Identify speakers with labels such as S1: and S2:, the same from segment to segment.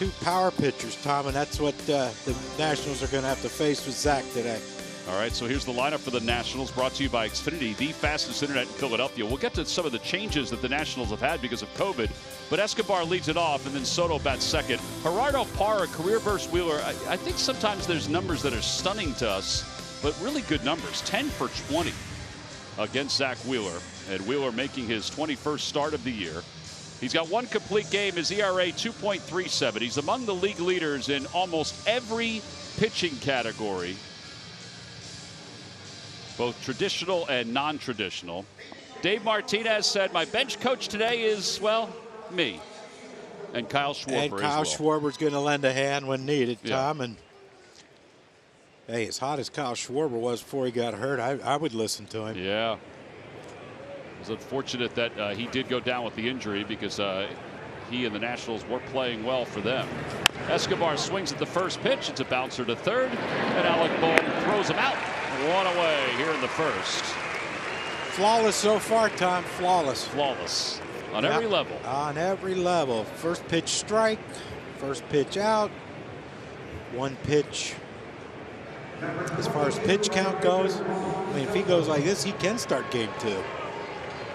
S1: two power pitchers, Tom, and that's what the Nationals are going to have to face with Zach today.
S2: All right, so here's the lineup for the Nationals, brought to you by Xfinity, the fastest internet in Philadelphia. We'll get to some of the changes that the Nationals have had because of COVID, but Escobar leads it off, and then Soto bats second. Gerardo Parra, career versus Wheeler. I think sometimes there's numbers that are stunning to us, but really good numbers. 10 for 20 against Zach Wheeler, and Wheeler making his 21st start of the year. He's got one complete game. His ERA 2.37. He's among the league leaders in almost every pitching category, both traditional and non-traditional. Dave Martinez said, my bench coach today is, well, me. And Kyle Schwarber.
S1: And Kyle Schwarber's going to lend a hand when needed, Tom.
S2: Yeah.
S1: And hey, as hot as Kyle Schwarber was before he got hurt, I would listen to him.
S2: Yeah. It was unfortunate that he did go down with the injury because he and the Nationals were playing well for them. Escobar swings at the first pitch. It's a bouncer to third, and Alec Bohm throws him out. One away here in the first.
S1: Flawless so far, Tom. Flawless.
S2: Flawless on every level.
S1: On every level. First pitch strike, first pitch out, one pitch. As far as pitch count goes, I mean, if he goes like this, he can start game 2.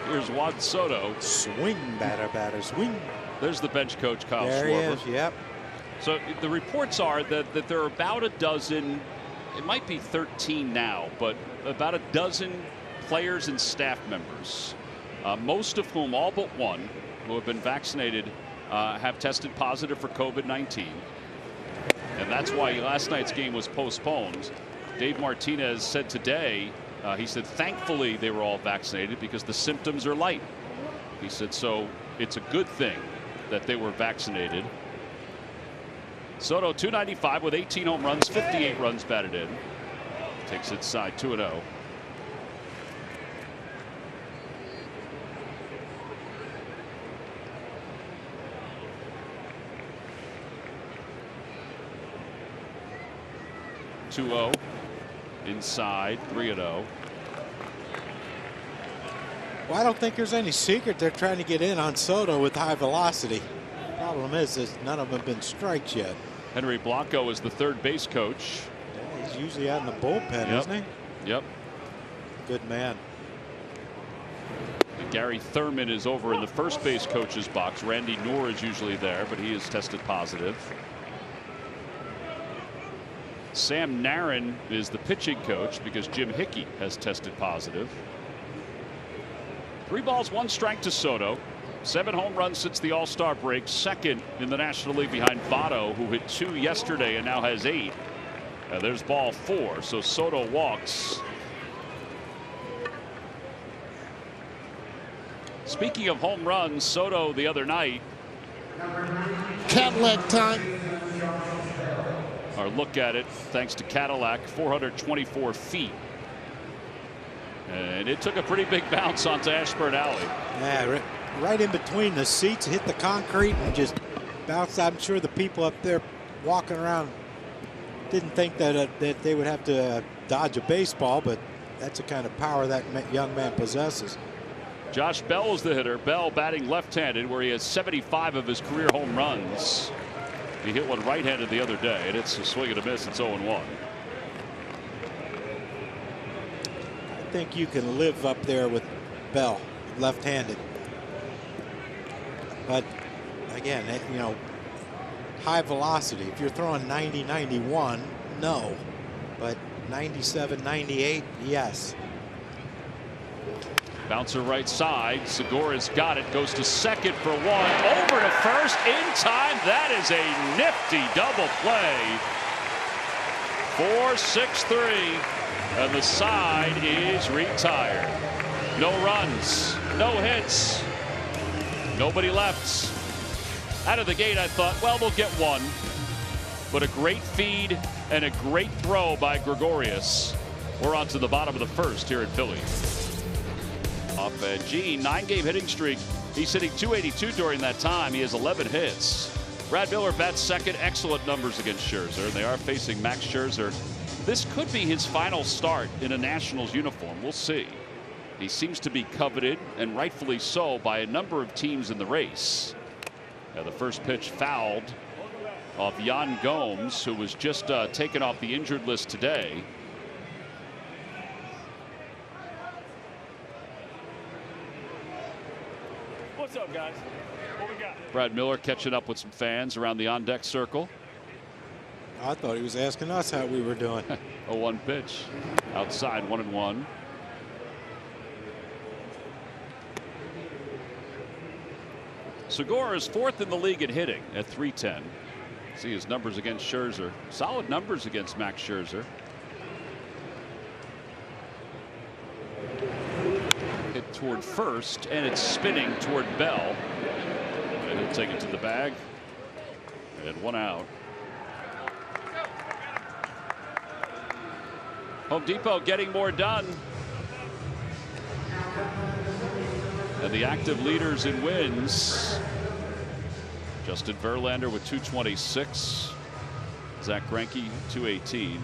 S2: Here's Juan Soto.
S1: Swing, batter, swing.
S2: There's the bench coach, Kyle
S1: There
S2: Schwarber.
S1: he is, yep.
S2: So the reports are that there are about a dozen, it might be 13 now, but about a dozen players and staff members, most of whom, all but one, who have been vaccinated, have tested positive for COVID-19. And that's why last night's game was postponed. Dave Martinez said today, he said, thankfully they were all vaccinated because the symptoms are light. He said, so it's a good thing that they were vaccinated. Soto 295 with 18 home runs, 58 runs batted in. Takes it side 2-0. Inside 3-0.
S1: Well, I don't think there's any secret they're trying to get in on Soto with high velocity. Problem is none of them have been strikes yet.
S2: Henry Blanco is the third base coach.
S1: Yeah, he's usually out in the bullpen, isn't he?
S2: Yep.
S1: Good man.
S2: And Gary Thurman is over in the first base coach's box. Randy Noor is usually there, but he is tested positive. Sam Narron is the pitching coach because Jim Hickey has tested positive. 3 balls, 1 strike to Soto. 7 home runs since the All-Star break. Second in the National League behind Votto, who hit 2 yesterday and now has 8. There's ball 4. So Soto walks. Speaking of home runs, Soto the other night.
S3: Cadillac time.
S2: Our look at it, thanks to Cadillac, 424 feet. And it took a pretty big bounce onto Ashburn Alley.
S1: Yeah, right in between the seats, hit the concrete and just bounced. I'm sure the people up there walking around didn't think that they would have to dodge a baseball, but that's the kind of power that young man possesses.
S2: Josh Bell is the hitter. Bell batting left-handed, where he has 75 of his career home runs. He hit one right-handed the other day, and it's a swing and a miss. It's 0-1.
S1: I think you can live up there with Bell, left-handed. But again, you know, high velocity. If you're throwing 90, 91, no. But 97, 98, yes.
S2: Bouncer right side. Segura's got it. Goes to second for 1. Over to first in time. That is a nifty double play. 4-6-3. And the side is retired. No runs. No hits. Nobody left. Out of the gate, I thought, well, we'll get one. But a great feed and a great throw by Gregorius. We're on to the bottom of the first here in Philly. Off Gene, 9-game hitting streak. He's hitting .282 during that time. He has 11 hits. Brad Miller bats second. Excellent numbers against Scherzer. And they are facing Max Scherzer. This could be his final start in a Nationals uniform. We'll see. He seems to be coveted, and rightfully so, by a number of teams in the race. The first pitch fouled off Jan Gomes, who was just taken off the injured list today.
S3: What's up, guys? What we got?
S2: Brad Miller catching up with some fans around the on-deck circle.
S1: I thought he was asking us how we were doing.
S2: 0-1 pitch. Outside, 1-1. Segura is 4th in the league in hitting at .310. See his numbers against Scherzer. Solid numbers against Max Scherzer. Hit toward first, and it's spinning toward Bell. And he'll take it to the bag. And 1 out. Home Depot getting more done. And the active leaders in wins. Justin Verlander with 226. Zach Greinke 218.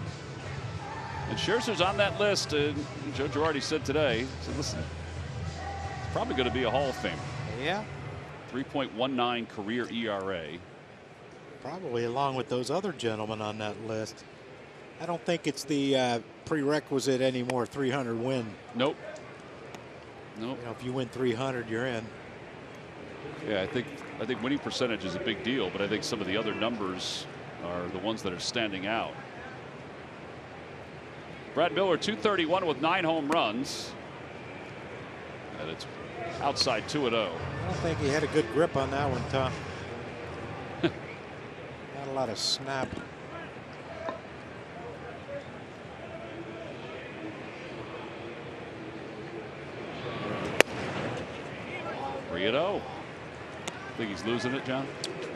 S2: And Scherzer's on that list. Joe Girardi said today, said, listen, it's probably going to be a Hall of Famer.
S1: Yeah.
S2: 3.19 career ERA.
S1: Probably along with those other gentlemen on that list. I don't think it's the prerequisite anymore, 300 win.
S2: Nope. Nope.
S1: You know, if you win 300, you're in.
S2: Yeah, I think winning percentage is a big deal, but I think some of the other numbers are the ones that are standing out. Brad Miller, 231 with 9 home runs. And it's outside 2-0.
S1: I don't think he had a good grip on that one, Tom. Not a lot of snap.
S2: Think he's losing it, John?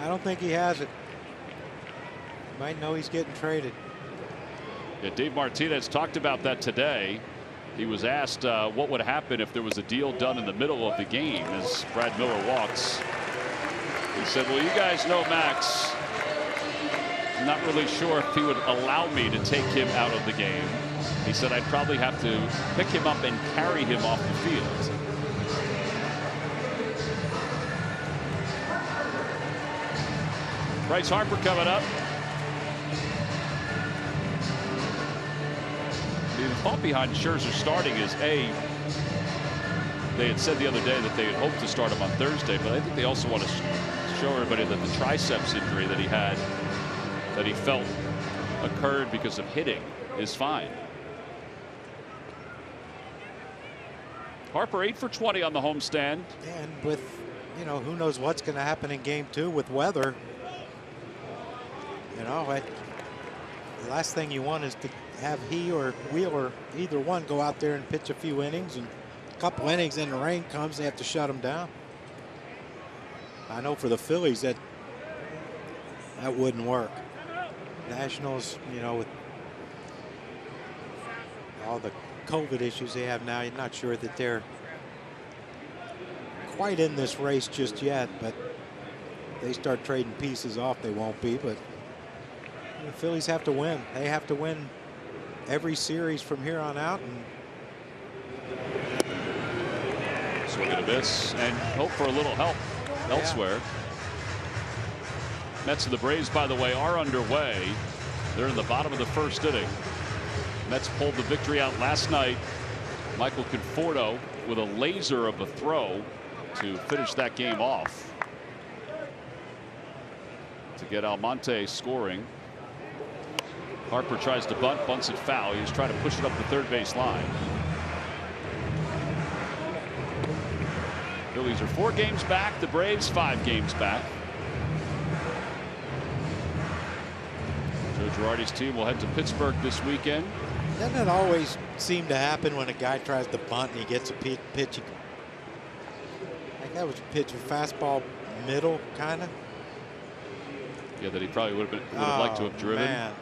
S1: I don't think he has it. Might know he's getting traded.
S2: Yeah, Dave Martinez talked about that today. He was asked what would happen if there was a deal done in the middle of the game as Brad Miller walks. He said, well, you guys know Max. I'm not really sure if he would allow me to take him out of the game. He said I'd probably have to pick him up and carry him off the field. Bryce Harper coming up. The thought behind Scherzer starting is they had said the other day that they had hoped to start him on Thursday, but I think they also want to show everybody that the triceps injury that he had, that he felt occurred because of hitting, is fine. Harper 8 for 20 on the homestand.
S1: And with, you know, who knows what's going to happen in game 2 with weather. You know, the last thing you want is to have he or Wheeler, either one, go out there and pitch a few innings, and a couple innings, and the rain comes, they have to shut them down. I know for the Phillies that wouldn't work. Nationals, you know, with all the COVID issues they have now, you're not sure that they're quite in this race just yet, but they start trading pieces off, they won't be. But the Phillies have to win. They have to win every series from here on out. And
S2: swing and a miss, and hope for a little help elsewhere. Mets and the Braves, by the way, are underway. They're in the bottom of the first inning. Mets pulled the victory out last night. Michael Conforto with a laser of a throw to finish that game off, to get Almonte scoring. Harper tries to bunt, bunts it foul. He's trying to push it up the third base line. Phillies are 4 games back. The Braves 5 games back. Joe Girardi's team will head to Pittsburgh this weekend.
S1: Doesn't it always seem to happen when a guy tries to bunt and he gets a pitch? Like that was a pitch, a fastball middle, kind of.
S2: Yeah, that he probably would have liked to have driven.
S1: Man.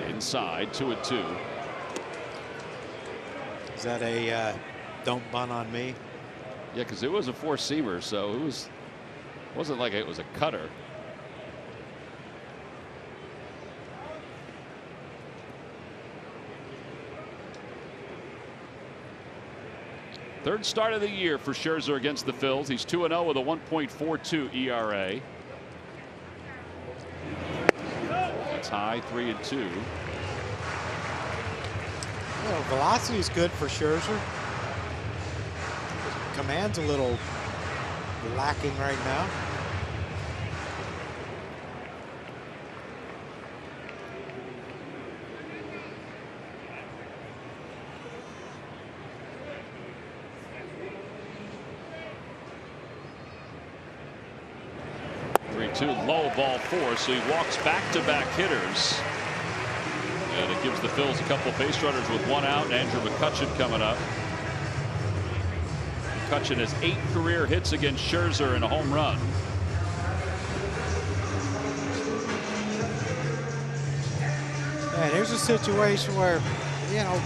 S2: Inside, 2-2.
S1: Is that a don't bunt on me?
S2: Yeah, because it was a 4-seamer, so it wasn't like it was a cutter. Third start of the year for Scherzer against the Phils. He's 2-0 with a 1.42 ERA. That's high, 3-2.
S1: Well, velocity is good for Scherzer. Command's a little lacking right now.
S2: Low ball 4, so he walks back-to-back hitters. And it gives the Phils a couple base runners with 1 out. Andrew McCutchen coming up. McCutchen has 8 career hits against Scherzer and a home run.
S1: And here's a situation where, you know,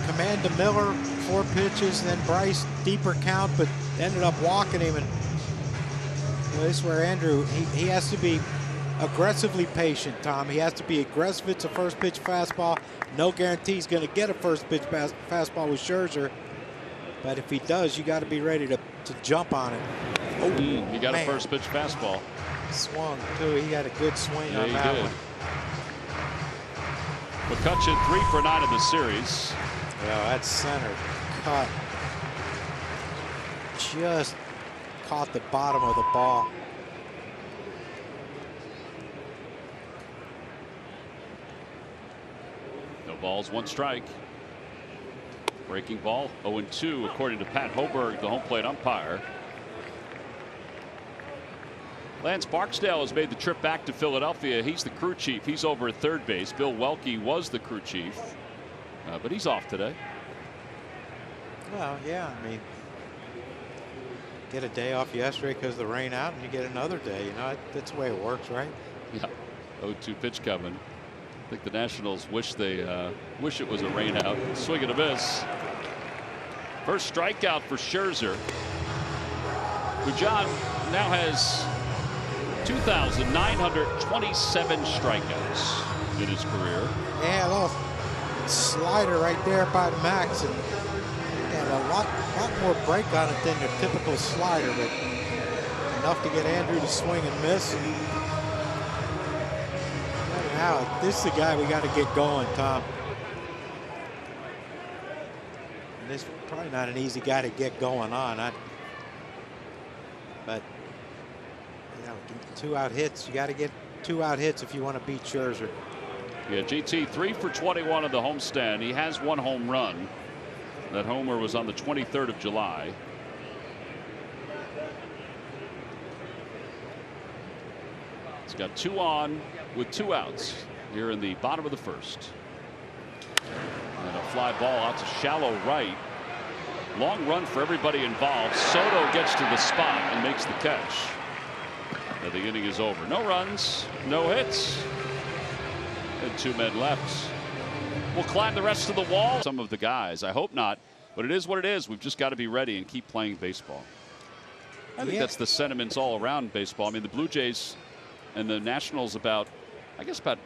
S1: command to Miller, 4 pitches, then Bryce, deeper count, but ended up walking him. And this is where Andrew, he has to be aggressively patient, Tom. He has to be aggressive. It's a first pitch fastball. No guarantee he's going to get a first pitch fastball with Scherzer. But if he does, you got to be ready to jump on it.
S2: Oh, he got a first pitch fastball.
S1: Swung, too. He had a good swing on that one.
S2: McCutchen 3 for 9 in the series.
S1: Yeah, that's center cut. Just caught the bottom of the ball.
S2: No balls, 1 strike. Breaking ball, 0-2 according to Pat Hoberg, the home plate umpire. Lance Barksdale has made the trip back to Philadelphia. He's the crew chief. He's over at third base. Bill Welke was the crew chief, but he's off today.
S1: Well, yeah, I mean, get a day off yesterday because of the rain out, and you get another day. You know, that's the way it works, right?
S2: Yeah. 0-2 pitch coming. I think the Nationals wish it was a rain out. Swing and a miss. First strikeout for Scherzer, who, John, now has 2,927 strikeouts in his career.
S1: Yeah, a little slider right there by Max, and a lot more break on it than your typical slider, but enough to get Andrew to swing and miss. Now, this is the guy we got to get going, Tom. And this is probably not an easy guy to get going on. But, you know, 2 out hits. You got to get 2 out hits if you want to beat Scherzer.
S2: Yeah, GT 3 for 21 at the homestand. He has 1 home run. That homer was on the 23rd of July. He's got 2 on with 2 outs here in the bottom of the first. And a fly ball out to shallow right. Long run for everybody involved. Soto gets to the spot and makes the catch. And the inning is over. No runs, no hits, and 2 men left. We'll climb the rest of the wall. Some of the guys, I hope not, but it is what it is. We've just got to be ready and keep playing baseball. I think that's the sentiments all around baseball. I mean, the Blue Jays and the Nationals about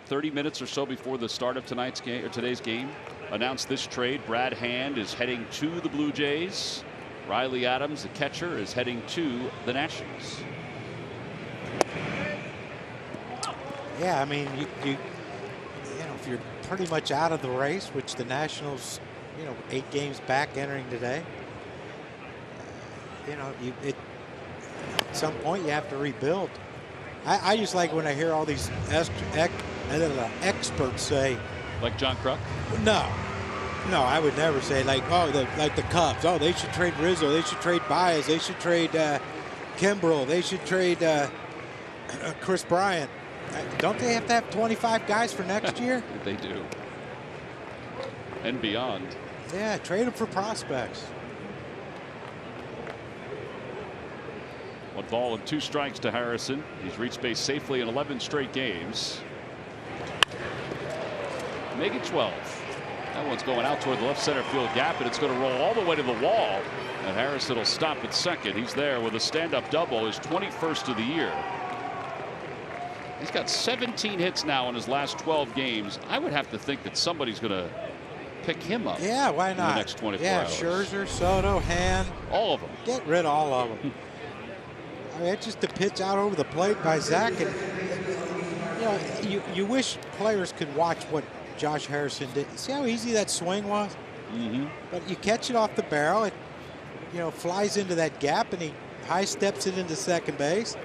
S2: 30 minutes or so before the start of tonight's game or today's game announced this trade. Brad Hand is heading to the Blue Jays. Riley Adams, the catcher, is heading to the Nationals.
S1: Yeah, I mean, you know, if you're pretty much out of the race, which the Nationals, you know, 8 games back entering today, you know, at some point you have to rebuild. I just like when I hear all these experts say,
S2: like John Kruk.
S1: No, I would never say like, like the Cubs. Oh, they should trade Rizzo. They should trade Baez. They should trade Kimbrel. They should trade Chris Bryant. Don't they have to have 25 guys for next year?
S2: They do. And beyond.
S1: Yeah, trade them for prospects.
S2: 1 ball and 2 strikes to Harrison. He's reached base safely in 11 straight games. Make it 12. That one's going out toward the left center field gap, and it's going to roll all the way to the wall. And Harrison will stop at second. He's there with a stand-up double, his 21st of the year. He's got 17 hits now in his last 12 games. I would have to think that somebody's going to pick him up.
S1: Yeah, why not?
S2: In the next 24
S1: yeah,
S2: hours.
S1: Scherzer, Soto, Hand.
S2: All of them.
S1: Get rid of all of them. I mean, it's just a pitch out over the plate by Zach, and you wish players could watch what Josh Harrison did. See how easy that swing was?
S2: Mm-hmm.
S1: But you catch it off the barrel, it flies into that gap, and he high steps it into second base.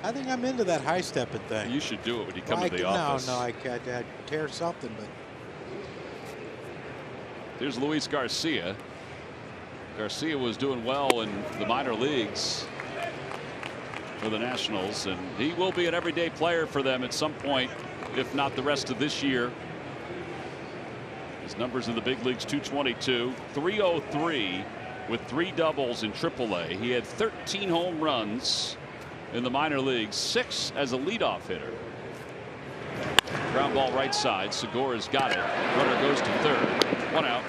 S1: I think I'm into that high stepping thing.
S2: You should do it when you come to the office.
S1: No, I'd tear something, but.
S2: Here's Luis Garcia. Garcia was doing well in the minor leagues for the Nationals, and he will be an everyday player for them at some point, if not the rest of this year. His numbers in the big leagues: 222, 303 with 3 doubles in AAA. He had 13 home runs in the minor leagues, 6 as a leadoff hitter. Ground ball right side. Segura's got it. Runner goes to third. 1 out.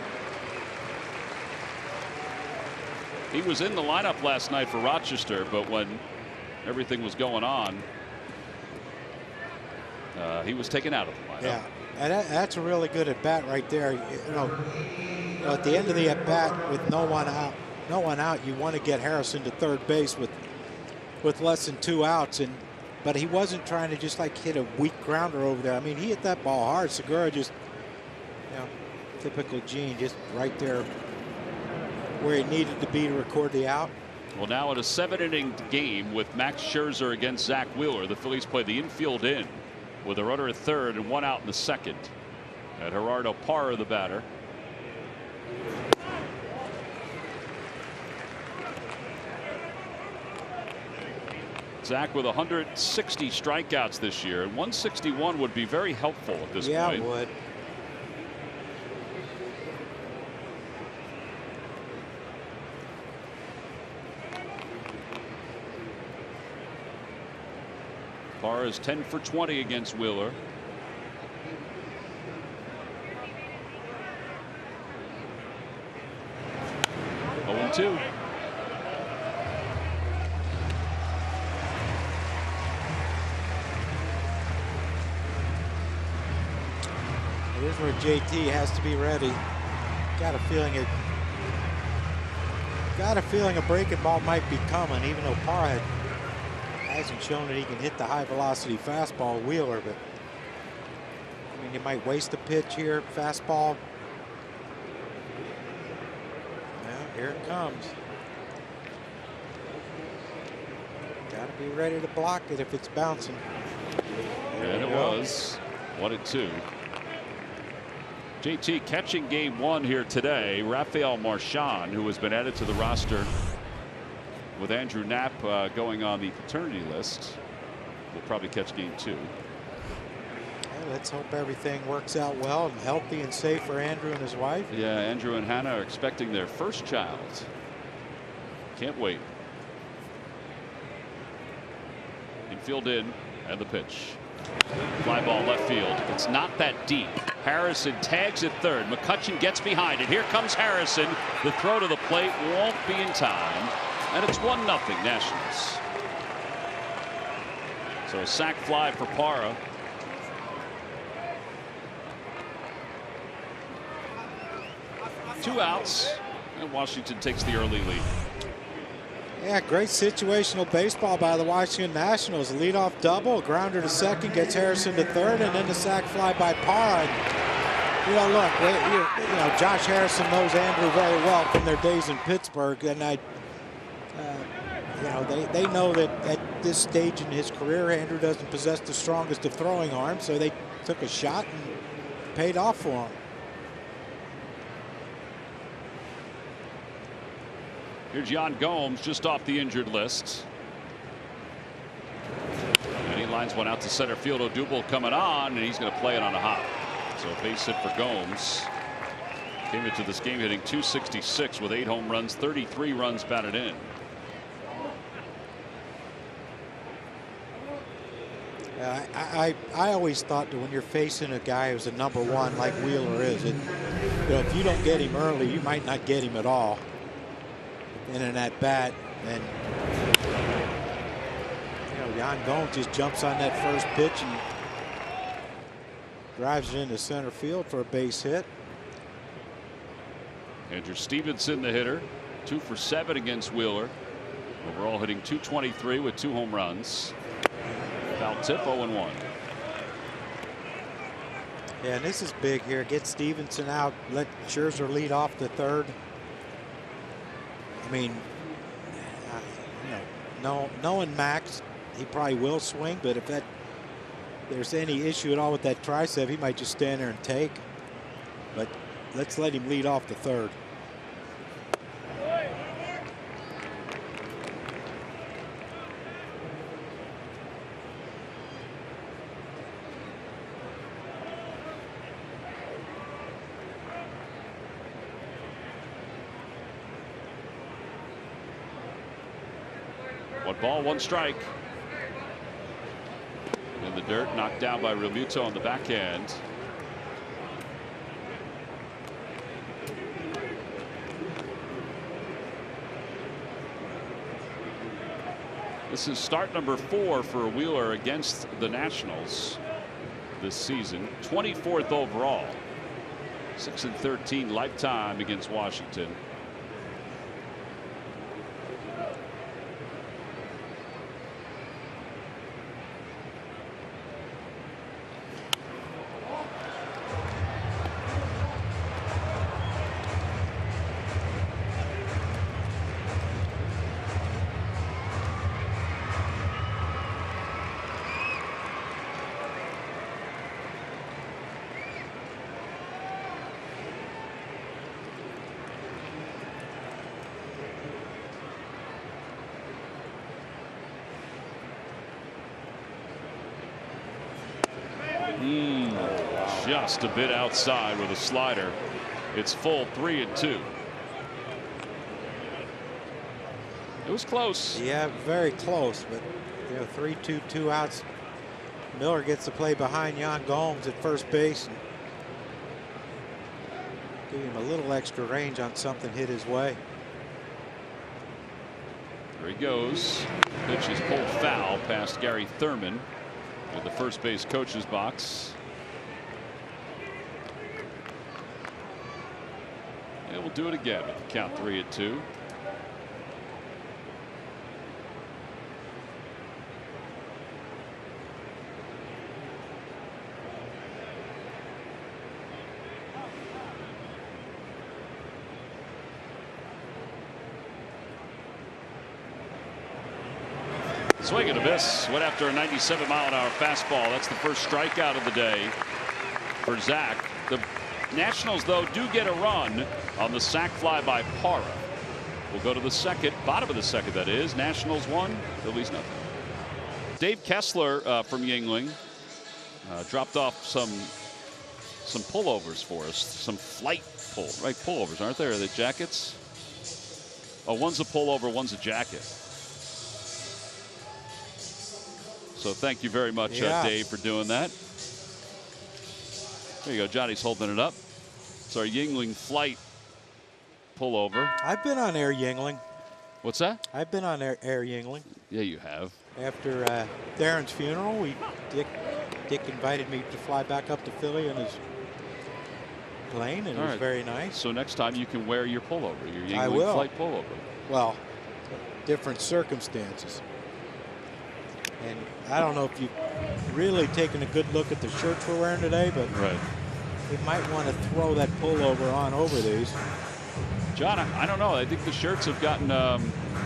S2: He was in the lineup last night for Rochester, but when everything was going on, he was taken out of the lineup.
S1: Yeah, and that's a really good at bat right there. At the end of the at bat with no one out, you want to get Harrison to third base with less than 2 outs, but he wasn't trying to just like hit a weak grounder over there. I mean, he hit that ball hard. Segura just, typical Gene, just right there where he needed to be to record the out.
S2: Well, now in a 7-inning game with Max Scherzer against Zach Wheeler, the Phillies play the infield in with a runner at third and 1 out in the second. And Gerardo Parra, the batter. Zach with 160 strikeouts this year, and 161 would be very helpful at this point.
S1: Yeah, it would.
S2: Parra is 10 for 20 against Wheeler. Oh, 2.
S1: Here's where JT has to be ready. Got a feeling a breaking ball might be coming, even though Parra hasn't shown that he can hit the high velocity fastball Wheeler, but I mean, you might waste a pitch here. Fastball. Well, here it comes. Got to be ready to block it if it's bouncing.
S2: And it was 1-2. JT catching game 1 here today. Rafael Marchand, who has been added to the roster with Andrew Knapp going on the paternity list, will probably catch game 2.
S1: Well, let's hope everything works out well and healthy and safe for Andrew and his wife.
S2: Yeah, Andrew and Hannah are expecting their first child. Can't wait. Infield in, and the pitch. Fly ball left field. It's not that deep. Harrison tags at third. McCutchen gets behind it. Here comes Harrison. The throw to the plate won't be in time. And it's 1-0 Nationals. So a sac fly for Parra. Two outs, and Washington takes the early lead.
S1: Yeah, great situational baseball by the Washington Nationals. A leadoff double, a grounder to second, gets Harrison to third, and then the sac fly by Parra. Look, Josh Harrison knows Andrew very well from their days in Pittsburgh, and they know that at this stage in his career, Andrew doesn't possess the strongest of throwing arms, so they took a shot and paid off for him.
S2: Here's Yan Gomes just off the injured list. And he lines one out to center field. Odubel coming on, and he's going to play it on a hop. So a base hit for Gomes. Came into this game hitting .266 with 8 home runs, 33 runs batted in.
S1: I always thought that when you're facing a guy who's a #1 like Wheeler is, if you don't get him early, you might not get him at all in an at bat. And Yan Gomes just jumps on that first pitch, and drives it into center field for a base hit.
S2: Andrew Stevenson, the hitter, 2 for 7 against Wheeler. Overall hitting .223 with 2 home runs. Foul tip, 0-1.
S1: Yeah, and this is big here. Get Stevenson out. Let Scherzer lead off the third. I mean, knowing Max, he probably will swing, but if there's any issue at all with that tricep, he might just stand there and take. But let's let him lead off the third.
S2: One ball, 1 strike. In the dirt, knocked down by Realmuto on the backhand. This is start number 4 for Wheeler against the Nationals this season. 24th overall. 6-13 lifetime against Washington. Just a bit outside with a slider. It's full, 3-2. It was close.
S1: Yeah, very close, but 3-2, 2 outs. Miller gets to play behind Yan Gomes at first base and give him a little extra range on something hit his way.
S2: There he goes. Pitch is pulled foul past Gary Thurman with the first base coach's box. And we'll do it again with the count, 3-2. Swing and a miss. Went after a 97-mile-an-hour fastball. That's the first strikeout of the day for Zach. The Nationals, though, do get a run on the sac fly by Parra. We'll go to the second, bottom of the second, that is. Nationals 1, Phillies nothing. Dave Kessler from Yuengling dropped off some pullovers for us. Some flight pullovers, aren't there? Are they jackets? Oh, one's a pullover, one's a jacket. So thank you very much, Dave, for doing that. There you go. Johnny's holding it up. It's our Yuengling flight pullover.
S1: I've been on Air Yuengling.
S2: What's that?
S1: I've been on Air Yuengling.
S2: Yeah, you have.
S1: After Darren's funeral, Dick invited me to fly back up to Philly in his plane, and it was very nice.
S2: So next time you can wear your pullover, your
S1: I
S2: Yuengling
S1: will.
S2: flight pullover.
S1: Well, different circumstances. And I don't know if you've really taken a good look at the shirts we're wearing today, but we might want to throw that pullover on over these.
S2: John, I don't know. I think the shirts have gotten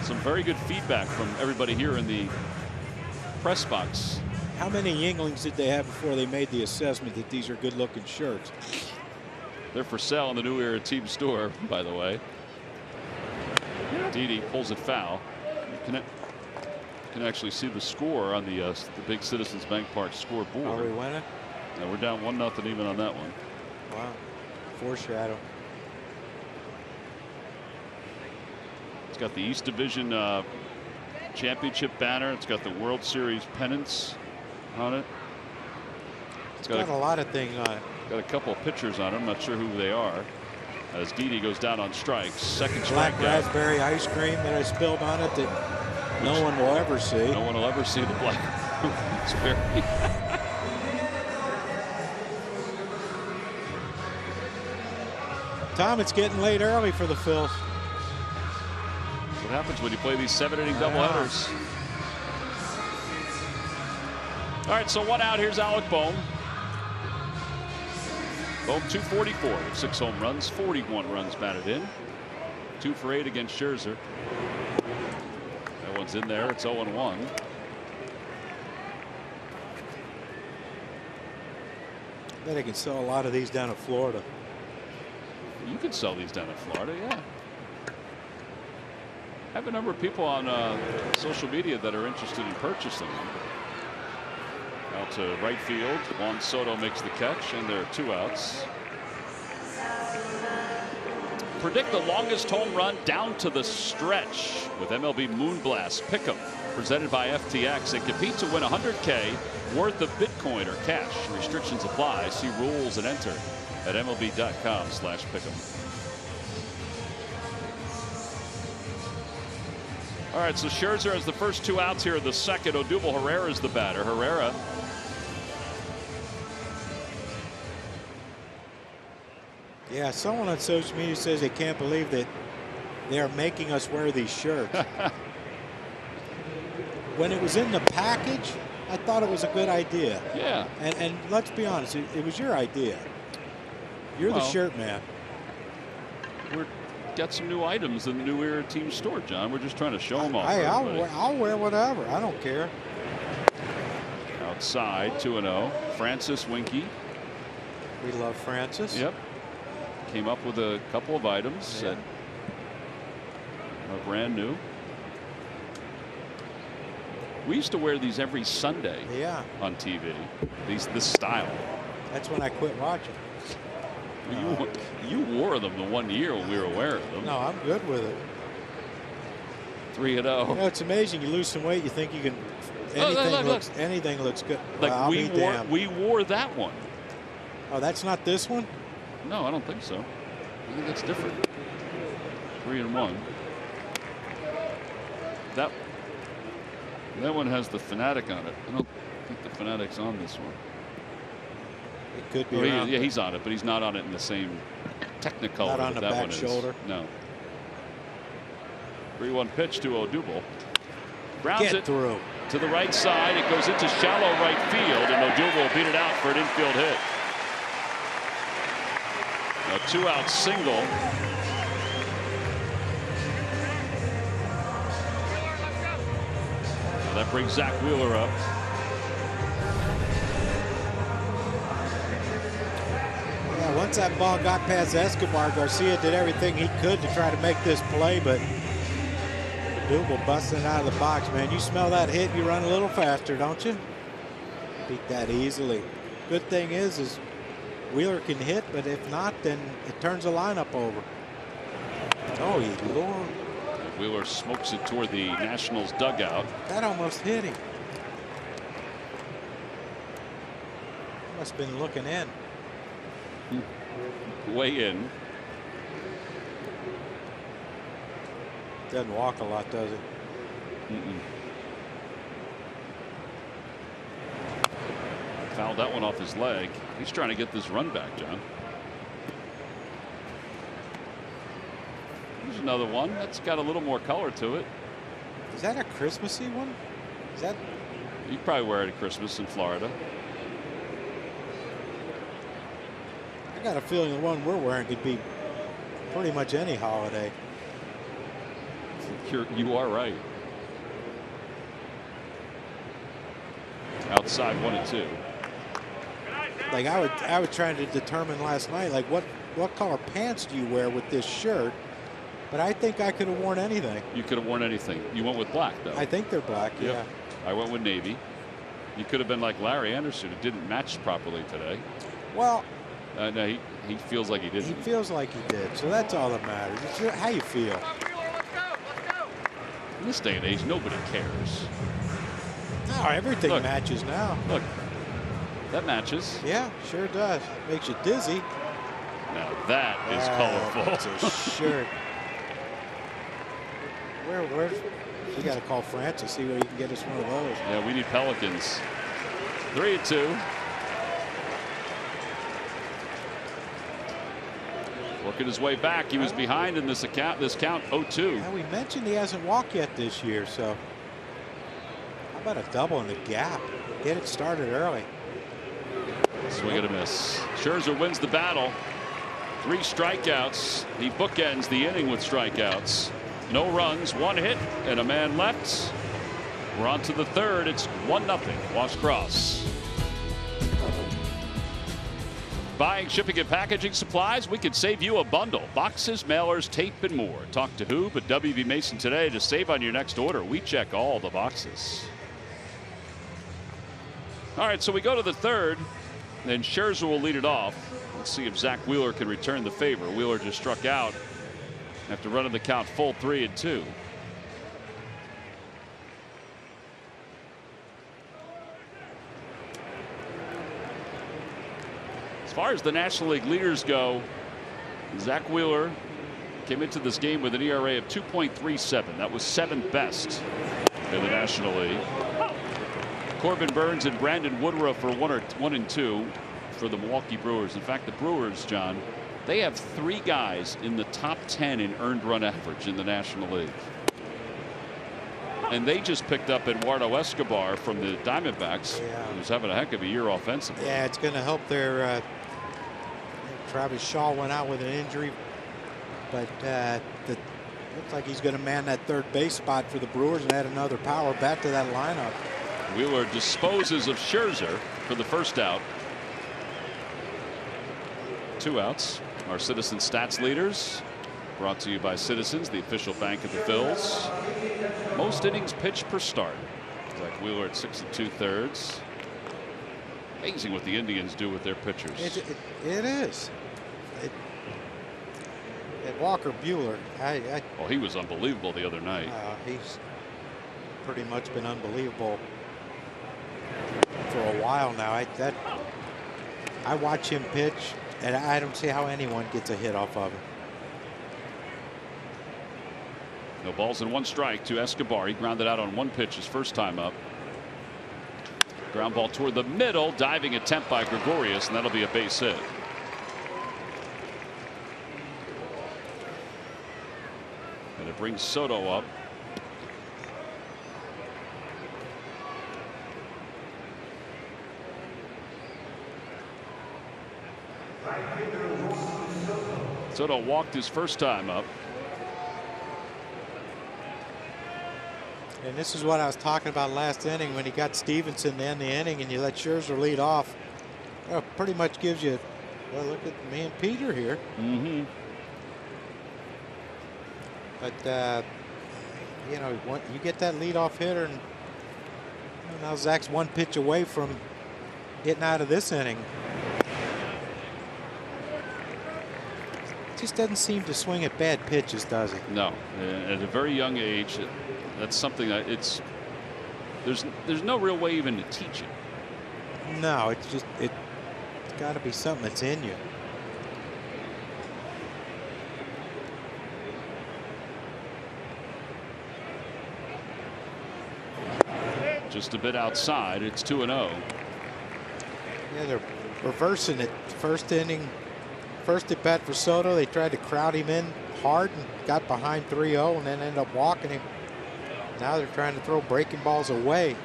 S2: some very good feedback from everybody here in the press box.
S1: How many Yuenglings did they have before they made the assessment that these are good-looking shirts?
S2: They're for sale in the New Era team store, by the way. Didi pulls it foul. You can actually see the score on the big Citizens Bank Park scoreboard.
S1: Are we winning?
S2: Yeah, we're down 1-0 even on that one.
S1: Wow. Foreshadow.
S2: It's got the East Division championship banner. It's got the World Series pennants on it.
S1: It's got a lot of things on it.
S2: Got a couple of pictures on it. I'm not sure who they are. As Didi goes down on strikes. Second
S1: black
S2: strikeout.
S1: raspberry ice cream that I spilled on it that no one will ever see.
S2: No one will ever see the black raspberry.
S1: Tom, it's getting late early for the Phils.
S2: What happens when you play these 7-inning doubleheaders? All right, so 1 out. Here's Alec Bohm. Bohm 244 with 6 home runs, 41 runs batted in. 2 for 8 against Scherzer. That one's in there. It's 0-1.
S1: I bet I can sell a lot of these down in Florida.
S2: You could sell these down in Florida, yeah. I have a number of people on social media that are interested in purchasing them. Out to right field. Juan Soto makes the catch, and there are 2 outs. Predict the longest home run down to the stretch with MLB Moonblast Pick'em, presented by FTX, and compete to win $100K worth of Bitcoin or cash. Restrictions apply. See rules and enter at MLB.com/pick'em. All right, so Scherzer has the first 2 outs here in the second. Odubel Herrera is the batter. Herrera.
S1: Yeah, someone on social media says they can't believe that they're making us wear these shirts. When it was in the package, I thought it was a good idea.
S2: Yeah.
S1: And let's be honest, it was your idea. You're the shirt man.
S2: We're got some new items in the New Era team store, John. We're just trying to show them off.
S1: Hey, I'll wear whatever. I don't care.
S2: Outside, 2-0. Francis Winky.
S1: We love Francis.
S2: Yep. Came up with a couple of items that are brand new. We used to wear these every Sunday.
S1: Yeah.
S2: On TV. This style.
S1: That's when I quit watching.
S2: You wore them the 1 year when we were wearing them.
S1: No, I'm good with it.
S2: 3-0.
S1: You know, it's amazing. You lose some weight, you think you can. Anything looks good.
S2: Like
S1: well,
S2: we wore that one.
S1: Oh, that's not this one?
S2: No, I don't think so. I think that's different. 3-1. That one has the Fanatic on it. I don't think the Fanatic's on this one.
S1: It could be.
S2: Yeah, he's on it, but he's not on it in the same Technicolor.
S1: Not on the
S2: that
S1: back
S2: one
S1: shoulder.
S2: Is. No. 3-1 pitch to Odubel. Grounds it
S1: through
S2: to the right side. It goes into shallow right field, and Odubel will beat it out for an infield hit. A 2-out single. So that brings Zach Wheeler up.
S1: Yeah, once that ball got past Escobar, Garcia did everything he could to try to make this play, but Odubel busting out of the box, man. You smell that hit, you run a little faster, don't you? Beat that easily. Good thing is Wheeler can hit, but if not, then it turns the lineup over. Oh, he Lord.
S2: Wheeler smokes it toward the Nationals dugout.
S1: That almost hit him. Must have been looking in.
S2: Way in.
S1: Doesn't walk a lot, does it?
S2: Fouled that one off his leg. He's trying to get this run back, John. There's another one that's got a little more color to it.
S1: Is that a Christmassy one? Is that?
S2: You probably wear it at Christmas in Florida.
S1: I got a feeling the one we're wearing could be pretty much any holiday.
S2: You are right. Outside 1-2.
S1: Like I was trying to determine last night, like what color pants do you wear with this shirt? But I think I could have worn anything.
S2: You could have worn anything. You went with black, though.
S1: I think they're black.
S2: Yep.
S1: Yeah.
S2: I went with navy. You could have been like Larry Anderson, who didn't match properly today.
S1: Well,
S2: no, he feels like he didn't.
S1: He feels like he did, so that's all that matters. It's how you feel.
S2: In this day and age, nobody cares.
S1: No, everything matches now.
S2: Look, that matches.
S1: Yeah, sure does. Makes you dizzy.
S2: Now that is colorful.
S1: It's a shirt. Where? We got to call Francis, see where he can get us one of those.
S2: Yeah, we need Pelicans. 3-2. Working his way back. He was behind in this count 0-2.
S1: Yeah, we mentioned he hasn't walked yet this year, so how about a double in the gap? Get it started early.
S2: Swing and a miss. Scherzer wins the battle. 3 strikeouts. He bookends the inning with strikeouts. No runs, 1 hit, and a man left. We're on to the third. It's 1-0. Wash Cross. Buying, shipping, and packaging supplies, we could save you a bundle. Boxes, mailers, tape, and more. Talk to who but WB Mason today to save on your next order. We check all the boxes. All right, so we go to the third, and Scherzer will lead it off. Let's see if Zach Wheeler can return the favor. Wheeler just struck out after running the count full 3-2. As far as the National League leaders go, Zach Wheeler came into this game with an ERA of 2.37. That was 7th best in the National League. Corbin Burns and Brandon Woodruff are 1 and 2 for the Milwaukee Brewers. In fact, the Brewers, John, they have 3 guys in the top 10 in earned run average in the National League. And they just picked up Eduardo Escobar from the Diamondbacks, who's having a heck of a year offensively.
S1: Yeah, it's going to help their Travis Shaw went out with an injury, but looks like he's going to man that third base spot for the Brewers and add another power back to that lineup.
S2: Wheeler disposes of Scherzer for the first out. 2 outs. Our Citizen Stats leaders, brought to you by Citizens, the official bank of the Phils. Most innings pitched per start. Zach Wheeler at 6 2/3. Amazing what the Indians do with their pitchers.
S1: It is. Walker Buehler,
S2: oh, he was unbelievable the other night.
S1: He's pretty much been unbelievable for a while now. I watch him pitch, and I don't see how anyone gets a hit off of him.
S2: No balls and 1 strike to Escobar. He grounded out on 1 pitch his first time up. Ground ball toward the middle, diving attempt by Gregorius, and that'll be a base hit. And it brings Soto up. Soto walked his first time up.
S1: And this is what I was talking about last inning when he got Stevenson to end the inning and you let Scherzer lead off. Well, pretty much gives you, well, look at me and Peter here.
S2: Mm-hmm.
S1: But, you know, you get that leadoff hitter, and now Zach's 1 pitch away from getting out of this inning. Just doesn't seem to swing at bad pitches, does he?
S2: No, at a very young age, that's something that there's no real way even to teach it.
S1: No, it's just it's got to be something that's in you.
S2: Just a bit outside. It's 2-0.
S1: Yeah, they're reversing it. First inning, first at bat for Soto, they tried to crowd him in hard and got behind 3-0 and then ended up walking him. Now they're trying to throw breaking balls away.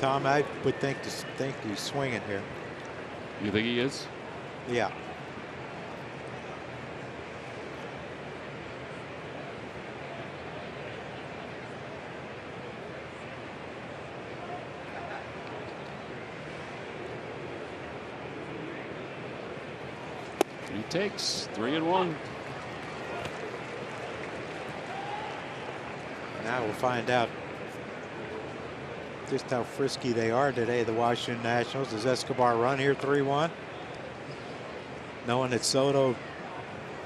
S1: Tom, I would think he's swinging here.
S2: You think he is?
S1: Yeah.
S2: He takes 3-1.
S1: Now we'll find out just how frisky they are today, the Washington Nationals. Does Escobar run here 3-1? Knowing that Soto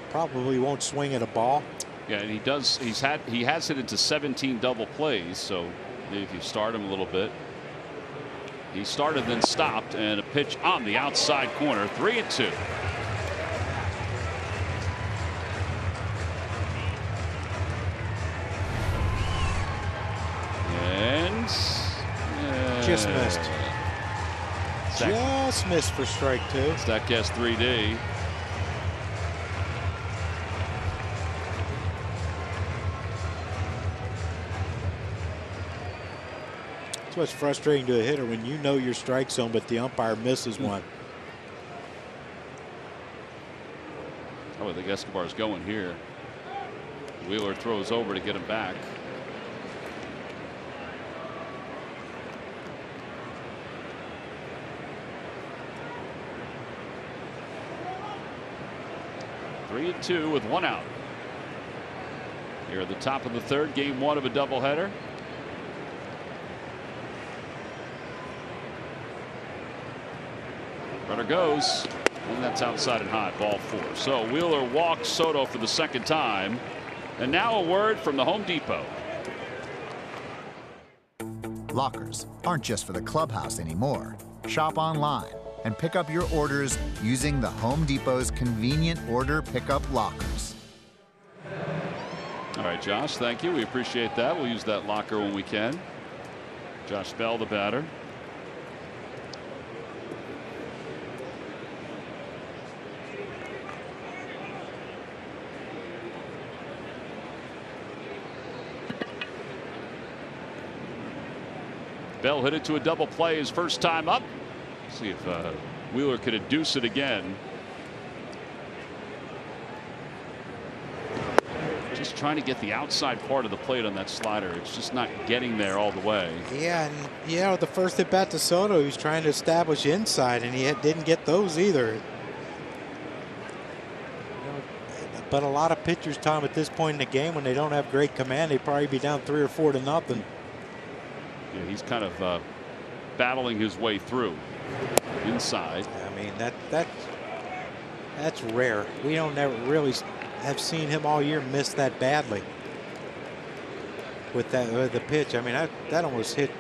S1: probably won't swing at a ball.
S2: Yeah, and he does. He has hit into 17 double plays. So if you start him a little bit, he started then stopped, and a pitch on the outside corner. 3-2.
S1: Just missed. Just missed for strike 2.
S2: Statcast 3D.
S1: It's what's frustrating to a hitter when you know your strike zone, but the umpire misses one.
S2: Oh, I think Escobar's going here. Wheeler throws over to get him back. Three and two with one out. Here at the top of the third, game one of a doubleheader. Runner goes, and that's outside and high, ball 4. So Wheeler walks Soto for the second time. And now a word from the Home Depot.
S4: Lockers aren't just for the clubhouse anymore. Shop online and pick up your orders using the Home Depot's convenient order pickup lockers.
S2: All right, Josh, thank you. We appreciate that. We'll use that locker when we can. Josh Bell, the batter. Bell hit it to a double play his first time up. See if Wheeler could induce it again. Just trying to get the outside part of the plate on that slider. It's just not getting there all the way.
S1: Yeah, and you know, the first at bat to Soto, he was trying to establish inside, and he didn't get those either. You know, but a lot of pitchers, Tom, at this point in the game, when they don't have great command, they'd probably be down 3 or 4 to nothing.
S2: Yeah, he's kind of battling his way through inside.
S1: I mean, that's rare. We don't never really have seen him all year miss that badly with the pitch. I mean, that almost hit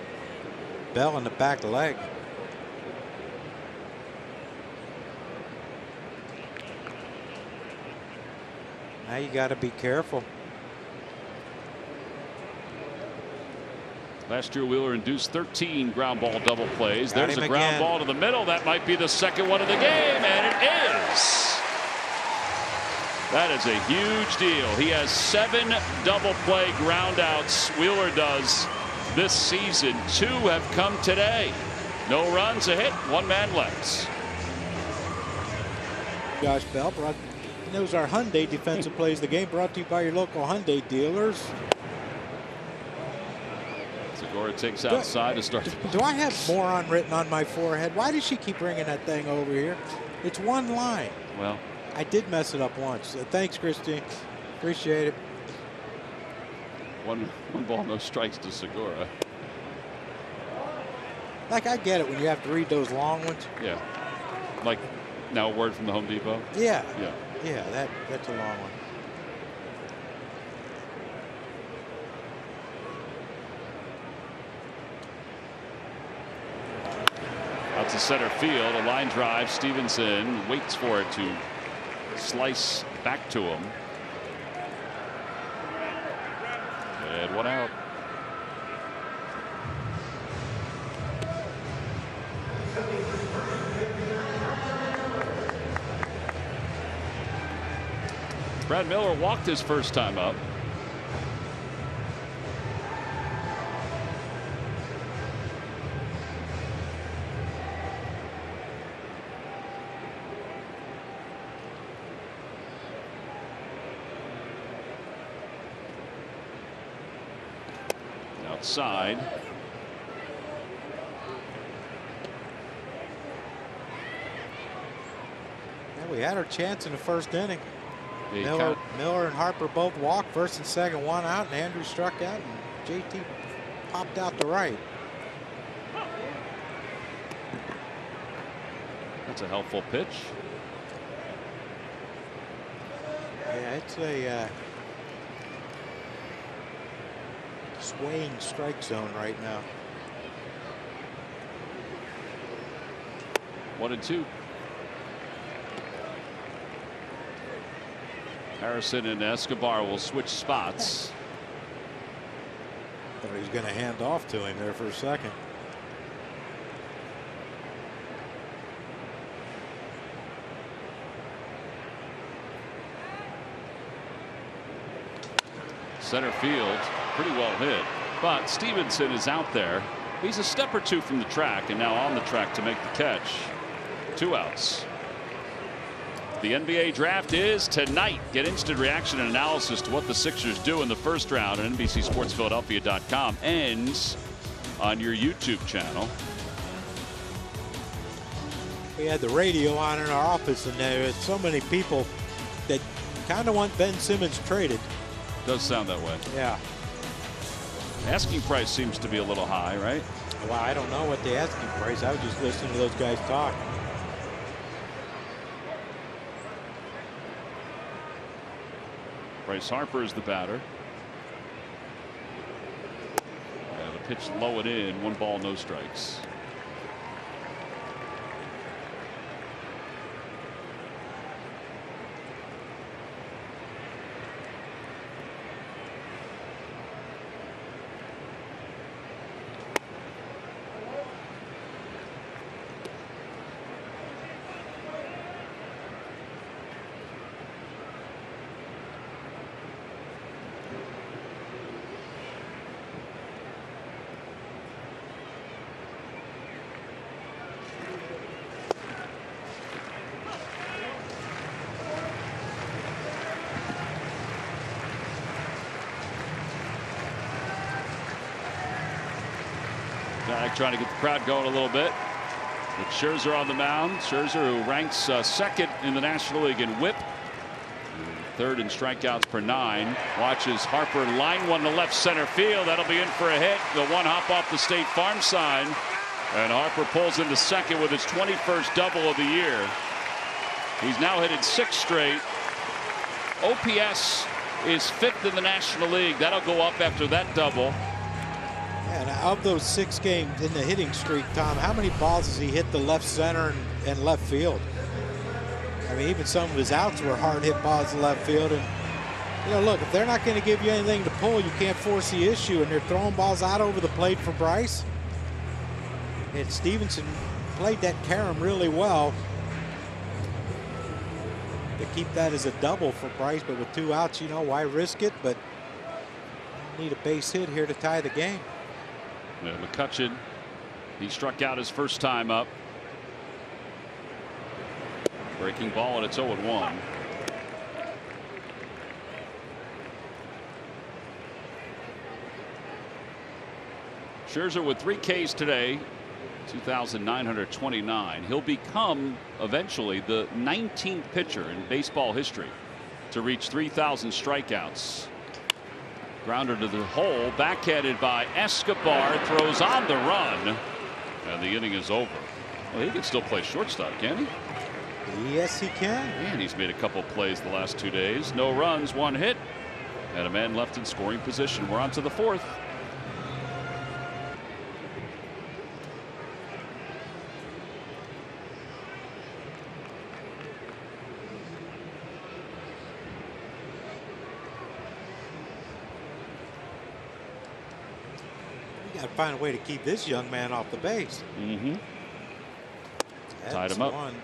S1: Bell in the back leg. Now you got to be careful.
S2: Last year, Wheeler induced 13 ground ball double plays. There's a ground
S1: again.
S2: ball to the middle. That might be the second one of the game, and it is. That is a huge deal. He has 7 double play ground outs. Wheeler does this season. 2 have come today. No runs, a hit, 1 man left.
S1: Josh Bell brought. Those are Hyundai defensive plays. The game brought to you by your local Hyundai dealers.
S2: Segura takes outside to start.
S1: Do I have moron written on my forehead? Why does she keep bringing that thing over here? It's one line.
S2: Well,
S1: I did mess it up once. Thanks, Christine. Appreciate it.
S2: One ball, no strikes to Segura.
S1: Like, I get it when you have to read those long ones.
S2: Yeah. Like now a word from the Home Depot.
S1: Yeah.
S2: Yeah.
S1: Yeah, that's a long one.
S2: Out to center field, a line drive. Stevenson waits for it to slice back to him. And 1 out. Brad Miller walked his first time up. Outside.
S1: Yeah, we had our chance in the first inning.
S2: He
S1: Miller and Harper both walked, first and second, 1 out, and Andrews struck out, and JT popped out to right.
S2: That's a helpful pitch.
S1: Yeah, it's a swaying strike zone right now.
S2: 1-2. Harrison and Escobar will switch spots.
S1: Thought he was going to hand off to him there for a second.
S2: Center field, pretty well hit. But Stevenson is out there. He's a step or two from the track and now on the track to make the catch. 2 outs. The NBA draft is tonight. Get instant reaction and analysis to what the Sixers do in the first round at NBCSportsPhiladelphia.com. Ends on your YouTube channel.
S1: We had the radio on in our office, and there are so many people that kind of want Ben Simmons traded.
S2: Does sound that way.
S1: Yeah.
S2: Asking price seems to be a little high, right?
S1: Well, I don't know what the asking price. I was just listening to those guys talk.
S2: Bryce Harper is the batter. And the pitch low and in. 1 ball, no strikes. Trying to get the crowd going a little bit. With Scherzer on the mound. Scherzer, who ranks second in the National League in WHIP. Third in strikeouts per 9. Watches Harper line one to left center field. That'll be in for a hit. The 1 hop off the State Farm sign. And Harper pulls into second with his 21st double of the year. He's now hitted 6 straight. OPS is 5th in the National League. That'll go up after that double.
S1: And of those 6 games in the hitting streak, Tom, how many balls has he hit the left center and left field? I mean, even some of his outs were hard hit balls to left field. And, you know, look, if they're not going to give you anything to pull, you can't force the issue. And they're throwing balls out over the plate for Bryce. And Stevenson played that carom really well to keep that as a double for Bryce. But with 2 outs, you know, why risk it? But need a base hit here to tie the game.
S2: Yeah, McCutchen, he struck out his first time up. Breaking ball, and it's 0-1. Scherzer with 3 Ks today, 2,929. He'll become eventually the 19th pitcher in baseball history to reach 3,000 strikeouts. Grounder to the hole, backhanded by Escobar, throws on the run, and the inning is over. Well, he can still play shortstop, can he?
S1: Yes, he can.
S2: And he's made a couple plays the last 2 days. No runs, 1 hit, and a man left in scoring position. We're on to the 4th.
S1: Find a way to keep this young man off the base.
S2: Mm-hmm. Tied him up.
S1: 1.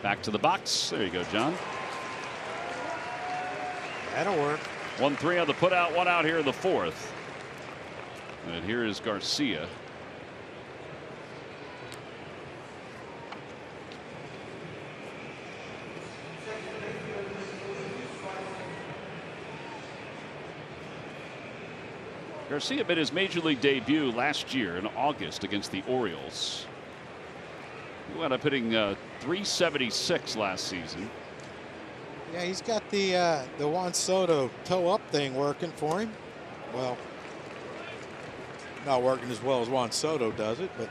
S2: Back to the box. There you go, John.
S1: That'll work.
S2: 1-3 on the putout, 1 out here in the 4th. And here is Garcia. Garcia made his major league debut last year in August against the Orioles. He wound up hitting .376 last season.
S1: Yeah, he's got the Juan Soto toe-up thing working for him. Well, not working as well as Juan Soto does it, but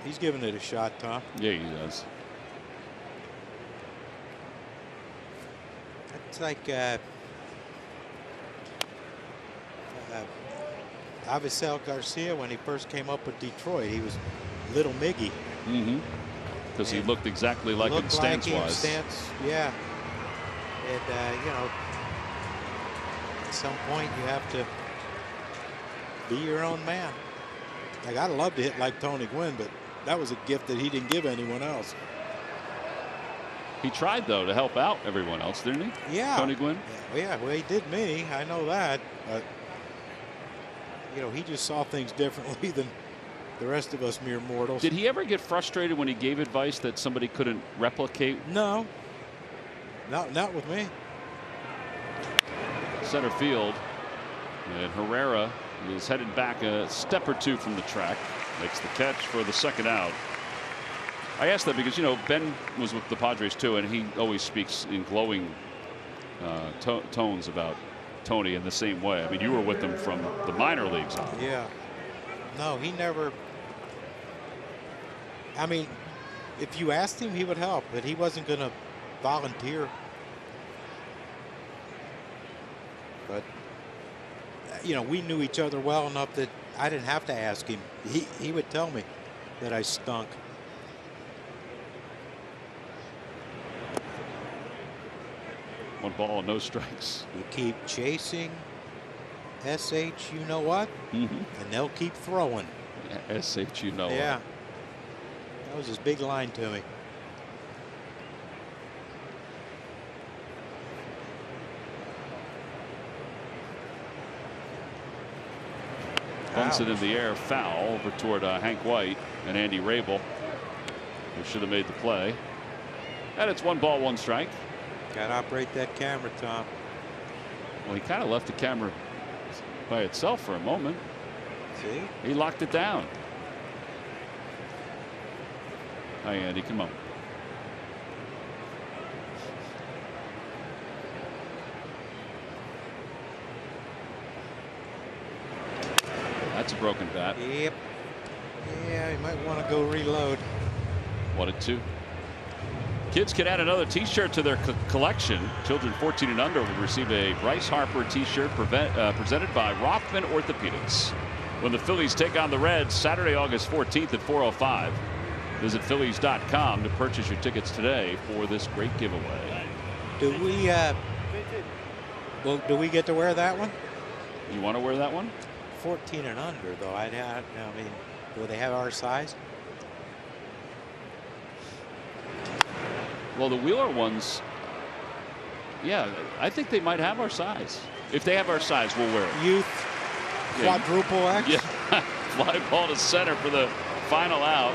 S1: he's giving it a shot, Tom.
S2: Yeah, he does.
S1: It's like Avisel Garcia when he first came up with Detroit. He was Little Miggy.
S2: Mm-hmm. Because he looked exactly like him stance-wise.
S1: Yeah. And, you know, at some point you have to Be your own man. Like, I'd love to hit like Tony Gwynn, but that was a gift that he didn't give anyone else.
S2: He tried, though, to help out everyone else, didn't he?
S1: Yeah.
S2: Tony Gwynn?
S1: Yeah, well, he did me. I know that. But, he just saw things differently than the rest of us mere mortals.
S2: Did he ever get frustrated when he gave advice that somebody couldn't replicate?
S1: No. Not with me.
S2: Center field. And Herrera is headed back a step or two from the track. Makes the catch for the second out. I asked that because, Ben was with the Padres too, and he always speaks in glowing tones about Tony in the same way. I mean, you were with him from the minor leagues on.
S1: Yeah. No, he never. I mean, if you asked him, he would help, but he wasn't going to volunteer. But, we knew each other well enough that I didn't have to ask him. He would tell me that I stunk.
S2: One ball and no strikes.
S1: You keep chasing SH, you know what? And they'll keep throwing.
S2: Yeah, SH, you know
S1: Yeah.
S2: what.
S1: That was his big line to me.
S2: Bunts it in the air, foul over toward Hank White and Andy Rabel, who should have made the play. And it's 1 ball, 1 strike.
S1: Got to operate that camera, Tom.
S2: Well, he kind of left the camera by itself for a moment.
S1: See?
S2: He locked it down. Hi, Andy, come on. That's a broken bat.
S1: Yep. Yeah, you might want to go reload.
S2: 1-2. Kids can add another T-shirt to their collection. Children 14 and under will receive a Bryce Harper T-shirt presented by Rothman Orthopedics when the Phillies take on the Reds Saturday, August 14th at 4:05. Visit Phillies.com to purchase your tickets today for this great giveaway.
S1: Do we get to wear that one?
S2: You want to wear that one?
S1: 14 and under, though. I mean, do they have our size?
S2: Well, the Wheeler ones, yeah, I think they might have our size. If they have our size, we'll wear it.
S1: Youth, quadruple X.
S2: Yeah, fly ball to center for the final out.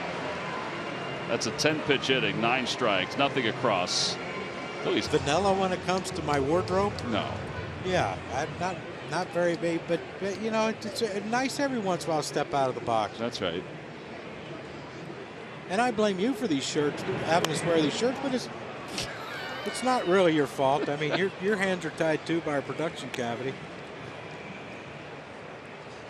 S2: That's a 10-pitch inning, 9 strikes, nothing across. Phillies.
S1: Vanilla when it comes to my wardrobe?
S2: No.
S1: Yeah, I'm not very big, but it's nice every once in a while to step out of the box.
S2: That's right.
S1: And I blame you for these shirts, having us wear these shirts, but it's not really your fault. I mean, your hands are tied too by a production cavity.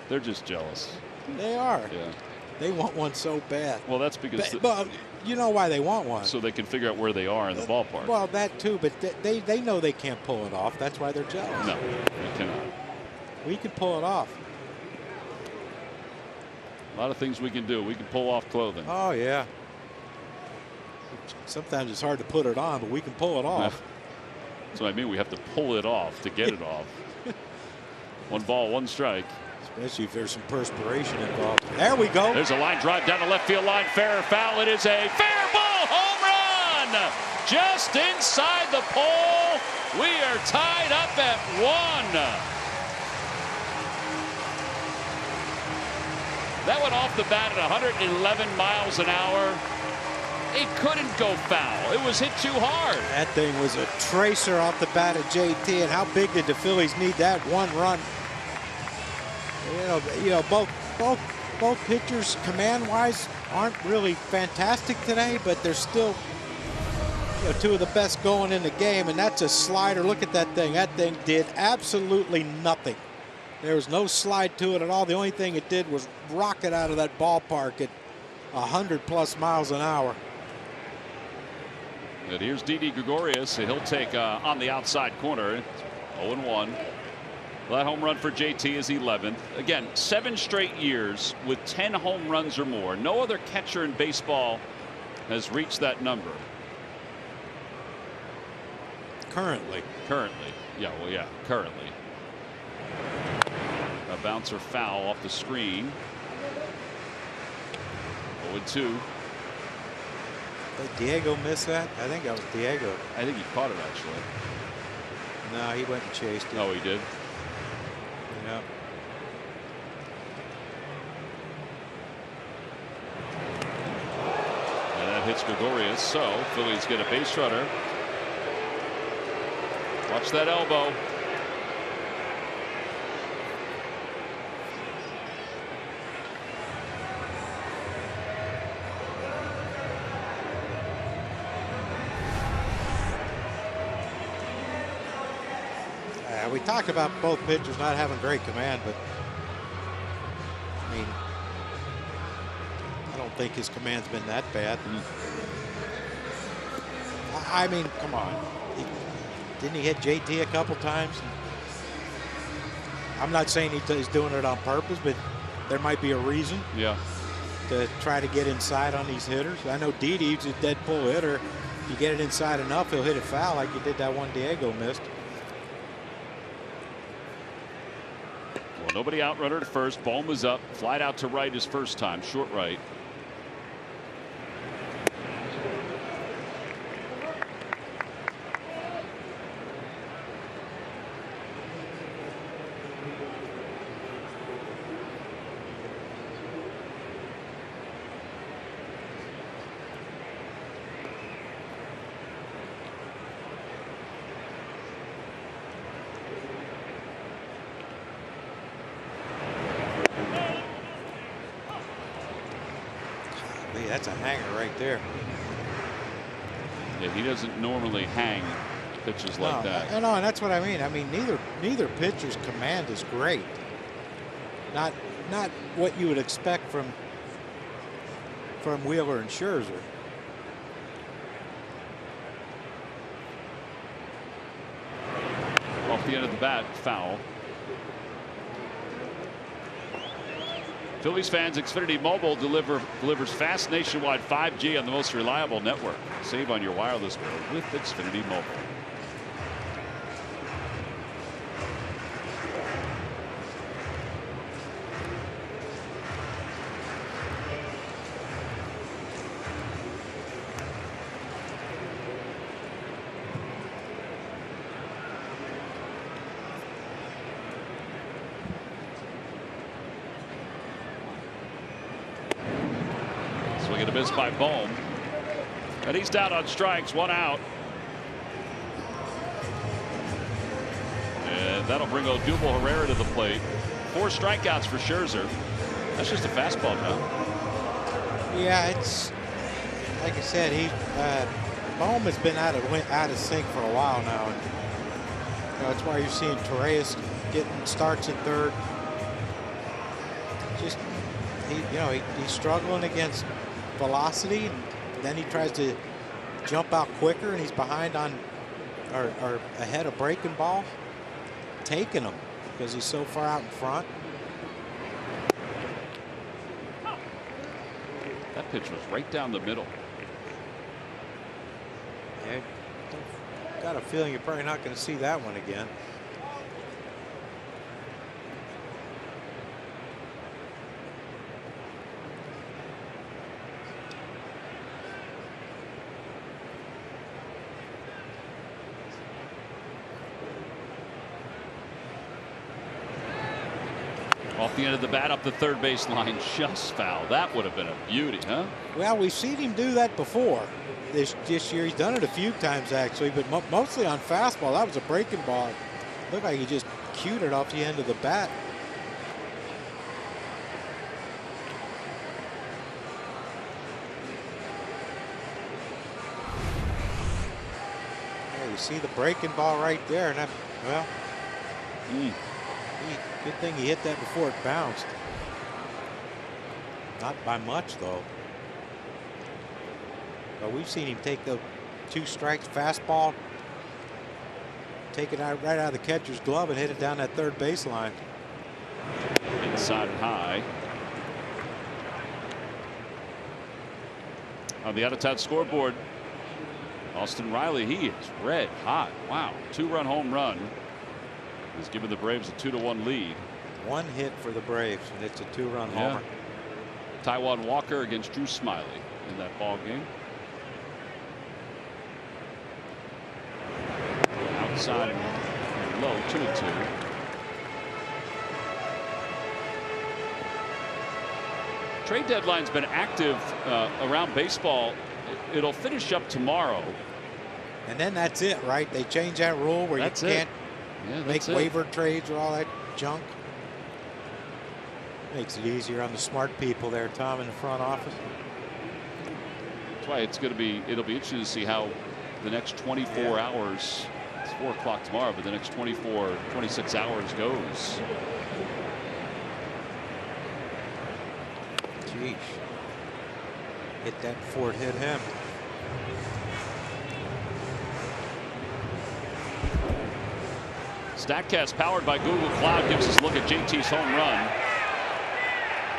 S2: They're just jealous.
S1: They are.
S2: Yeah.
S1: They want one so bad.
S2: Well, that's because.
S1: But you know why they want one?
S2: So they can figure out where they are in the ballpark.
S1: Well, that too, but they know they can't pull it off. That's why they're jealous.
S2: No, they cannot.
S1: We can pull it off.
S2: A lot of things we can do. We can pull off clothing.
S1: Oh, yeah. Sometimes it's hard to put it on, but we can pull it off.
S2: That's what I mean. We have to pull it off to get it off. 1 ball, 1 strike.
S1: Especially if there's some perspiration involved. There we go.
S2: There's a line drive down the left field line. Fair or foul. It is a fair ball home run. Just inside the pole. We are tied up at 1. That went off the bat at 111 miles an hour. It couldn't go foul. It was hit too hard.
S1: That thing was a tracer off the bat of JT. And how big did the Phillies need that 1 run? Both pitchers command-wise aren't really fantastic today, but they're still 2 of the best going in the game. And that's a slider. Look at that thing. That thing did absolutely nothing. There was no slide to it at all. The only thing it did was rocket out of that ballpark at 100+ miles an hour.
S2: And here's Didi Gregorius. He'll take on the outside corner. 0-1. That home run for JT is 11th. Again, 7 straight years with 10 home runs or more. No other catcher in baseball has reached that number.
S1: Currently.
S2: Currently. Yeah, well, yeah, currently. bouncer foul off the screen. 0-2.
S1: Did Diego miss that? I think that was Diego.
S2: I think he caught it actually.
S1: No, he went and chased it.
S2: Oh, he did.
S1: Yeah.
S2: And that hits Gregorius. So Phillies get a base runner. Watch that elbow.
S1: We talked about both pitchers not having great command, but I mean, I don't think his command's been that bad. I mean, come on. Didn't he hit JT a couple times? I'm not saying he's doing it on purpose, but there might be a reason.
S2: Yeah.
S1: To try to get inside on these hitters. I know Didi's a dead pull hitter. If you get it inside enough, he'll hit it foul like he did that one Diego missed.
S2: Well, nobody out, runner at first. Bohm was up. Flied out to right his first time. Short right.
S1: That's a hanger right there.
S2: Yeah, he doesn't normally hang pitches like that.
S1: No, and that's what I mean. I mean, neither pitcher's command is great. Not what you would expect from Wheeler and Scherzer.
S2: Off the end of the bat, foul. Phillies fans, Xfinity Mobile delivers fast nationwide 5G on the most reliable network. Save on your wireless bill with Xfinity Mobile. Swing and a miss by Bohm. And he's down on strikes, 1 out. And that'll bring Odubel Herrera to the plate. 4 strikeouts for Scherzer. That's just a fastball now.
S1: Yeah, it's like I said. Bohm has been out of sync for a while now, and that's why you're seeing Torres getting starts at third. Just he's struggling against velocity, and then he tries to jump out quicker, and he's behind on or ahead of breaking ball, taking him because he's so far out in front.
S2: That pitch was right down the middle.
S1: Yeah, got a feeling you're probably not going to see that one again.
S2: Off the end of the bat, up the third base line, just foul. That would have been a beauty, huh?
S1: Well, we've seen him do that before. This year, he's done it a few times actually, but mostly on fastball. That was a breaking ball. Looked like he just cued it off the end of the bat. Yeah, you see the breaking ball right there, and that, well. Good thing he hit that before it bounced. Not by much, though. But we've seen him take the 2 strikes fastball, take it out right out of the catcher's glove and hit it down that third baseline.
S2: Inside and high. On the out-of-town scoreboard, Austin Riley, he is red hot. Wow, 2-run home run has given the Braves a 2-1 lead.
S1: One hit for the Braves, and it's a 2-run homer.
S2: Taiwan Walker against Drew Smiley in that ball game. Outside and low, 2-2. Trade deadline's been active around baseball. It'll finish up tomorrow.
S1: And then that's it, right? They change that rule where you can't make waiver trades or all that junk. Makes it easier on the smart people there, Tom, in the front office.
S2: That's why it'll be interesting to see how the next 24 hours, it's 4 o'clock tomorrow, but the next 26 hours goes.
S1: Jeez. Hit that before it hit him.
S2: StatCast powered by Google Cloud gives us a look at JT's home run.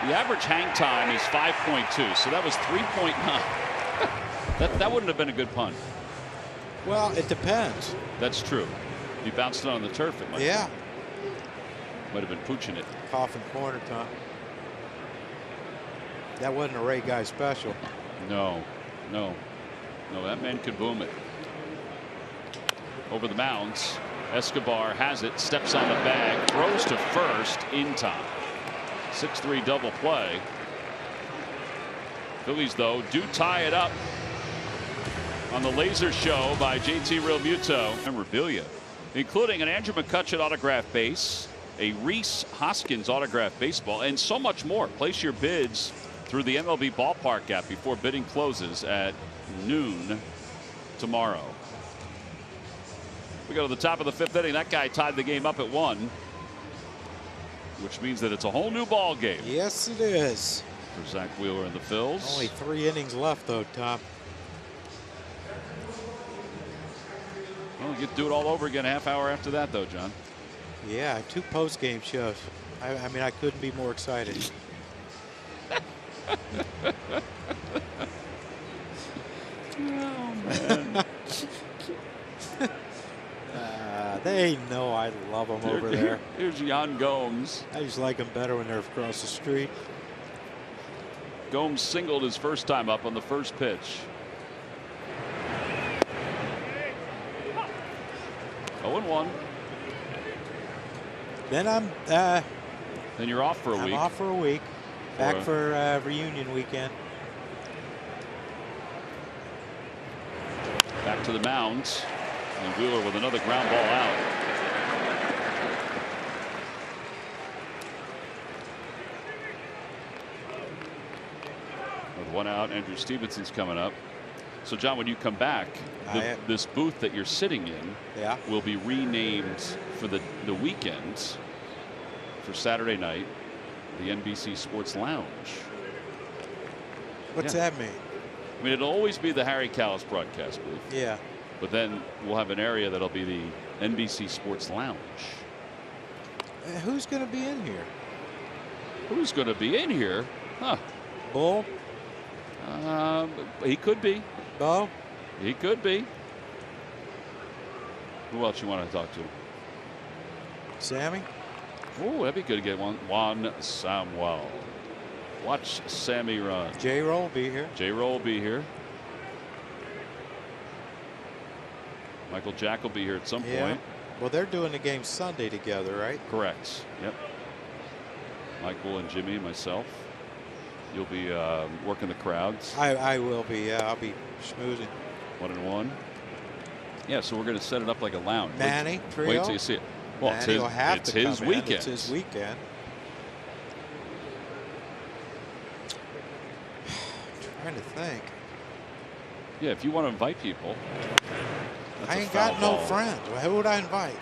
S2: The average hang time is 5.2, so that was 3.9. that wouldn't have been a good punt.
S1: Well, it depends.
S2: That's true. If you bounced it on the turf, it might have been pooching it.
S1: Coffin corner, Tom. That wasn't a Ray Guy special.
S2: No, that man could boom it. Over the mounds, Escobar has it, steps on the bag, throws to first in time. 6-3 double play. Phillies, though, do tie it up on the laser show by JT Realmuto. Memorabilia, including an Andrew McCutcheon autograph base, a Reese Hoskins autograph baseball, and so much more. Place your bids through the MLB Ballpark app before bidding closes at noon tomorrow. We go to the top of the 5th inning. That guy tied the game up at 1, which means that it's a whole new ball game.
S1: Yes, it is.
S2: For Zach Wheeler and the Phils.
S1: Only 3 innings left, though, Tom.
S2: Well, you get to do it all over again a half hour after that, though, John.
S1: Yeah, 2 post-game shows. I mean, I couldn't be more excited.
S2: Oh, man.
S1: They know I love them over there.
S2: Here's Jan Gomes.
S1: I just like them better when they're across the street.
S2: Gomes singled his first time up on the first pitch. 0-1.
S1: Then I'm.
S2: Then you're off for a week.
S1: I'm off for a week. Back for reunion weekend.
S2: Back to the mound. And Wheeler with another ground ball out. With 1 out, Andrew Stevenson's coming up. So, John, when you come back, this booth that you're sitting in will be renamed for the weekend for Saturday night, the NBC Sports Lounge.
S1: What's that mean?
S2: I mean, it'll always be the Harry Callis broadcast booth.
S1: Yeah.
S2: But then we'll have an area that'll be the NBC Sports Lounge.
S1: Who's going to be in here?
S2: Who's going to be in here? Huh.
S1: Bull?
S2: He could be.
S1: Bo?
S2: He could be. Who else you want to talk to?
S1: Sammy?
S2: Oh, that'd be good to get Juan Samuel. Watch Sammy run.
S1: J-Roll will be here.
S2: J-Roll will be here. Michael Jack will be here at some point.
S1: Well, they're doing the game Sunday together, right?
S2: Correct. Yep. Michael and Jimmy and myself. You'll be working the crowds.
S1: I will be. Yeah, I'll be schmoozing.
S2: 1-1. Yeah, so we're going to set it up like a lounge.
S1: Manny, trio.
S2: Wait till you see it. Well,
S1: Manny will have
S2: it's
S1: to
S2: his
S1: come
S2: weekend.
S1: in. It's his weekend. Trying to think.
S2: Yeah, if you want to invite people.
S1: I ain't got no friends. Who would I invite?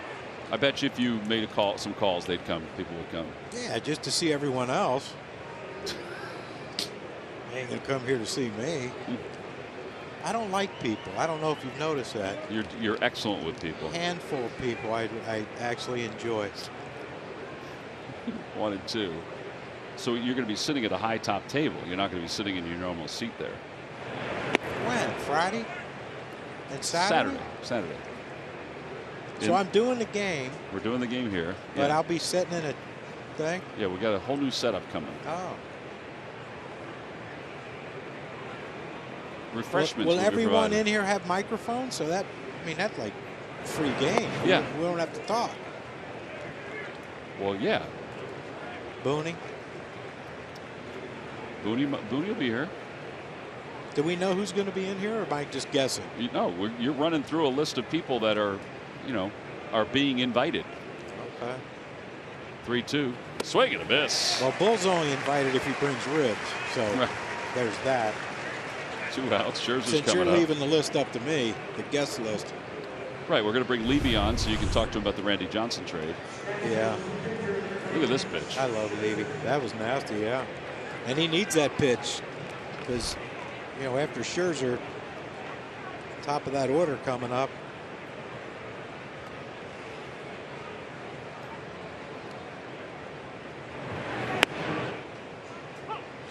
S2: I bet you if you made some calls, they'd come. People would come.
S1: Yeah, just to see everyone else. They ain't gonna come here to see me. I don't like people. I don't know if you've noticed that.
S2: You're excellent with people.
S1: Handful of people I actually enjoy.
S2: 1 and 2. So you're going to be sitting at a high top table. You're not going to be sitting in your normal seat there.
S1: When? Friday? And Saturday?
S2: Saturday.
S1: So I'm doing the game.
S2: We're doing the game here.
S1: But I'll be sitting in thing?
S2: Yeah, we got a whole new setup coming.
S1: Oh.
S2: Refreshments.
S1: Will
S2: will be
S1: everyone
S2: provided.
S1: in here have microphones? So that, I mean, that's like free game.
S2: Yeah.
S1: We don't have to talk.
S2: Well, yeah.
S1: Booney.
S2: Booney will be here.
S1: Do we know who's going to be in here, or am I just guessing?
S2: You're running through a list of people that are, are being invited.
S1: Okay.
S2: 3-2. Swing and a miss.
S1: Well, Bull's only invited if he brings ribs, so there's that.
S2: 2 outs. Scherzer's
S1: Since
S2: coming
S1: you're
S2: up.
S1: leaving the list up to me, the guest list.
S2: Right, we're going to bring Levy on so you can talk to him about the Randy Johnson trade.
S1: Yeah.
S2: Look at this pitch.
S1: I love Levy. That was nasty, yeah. And he needs that pitch because, after Scherzer, top of that order coming up.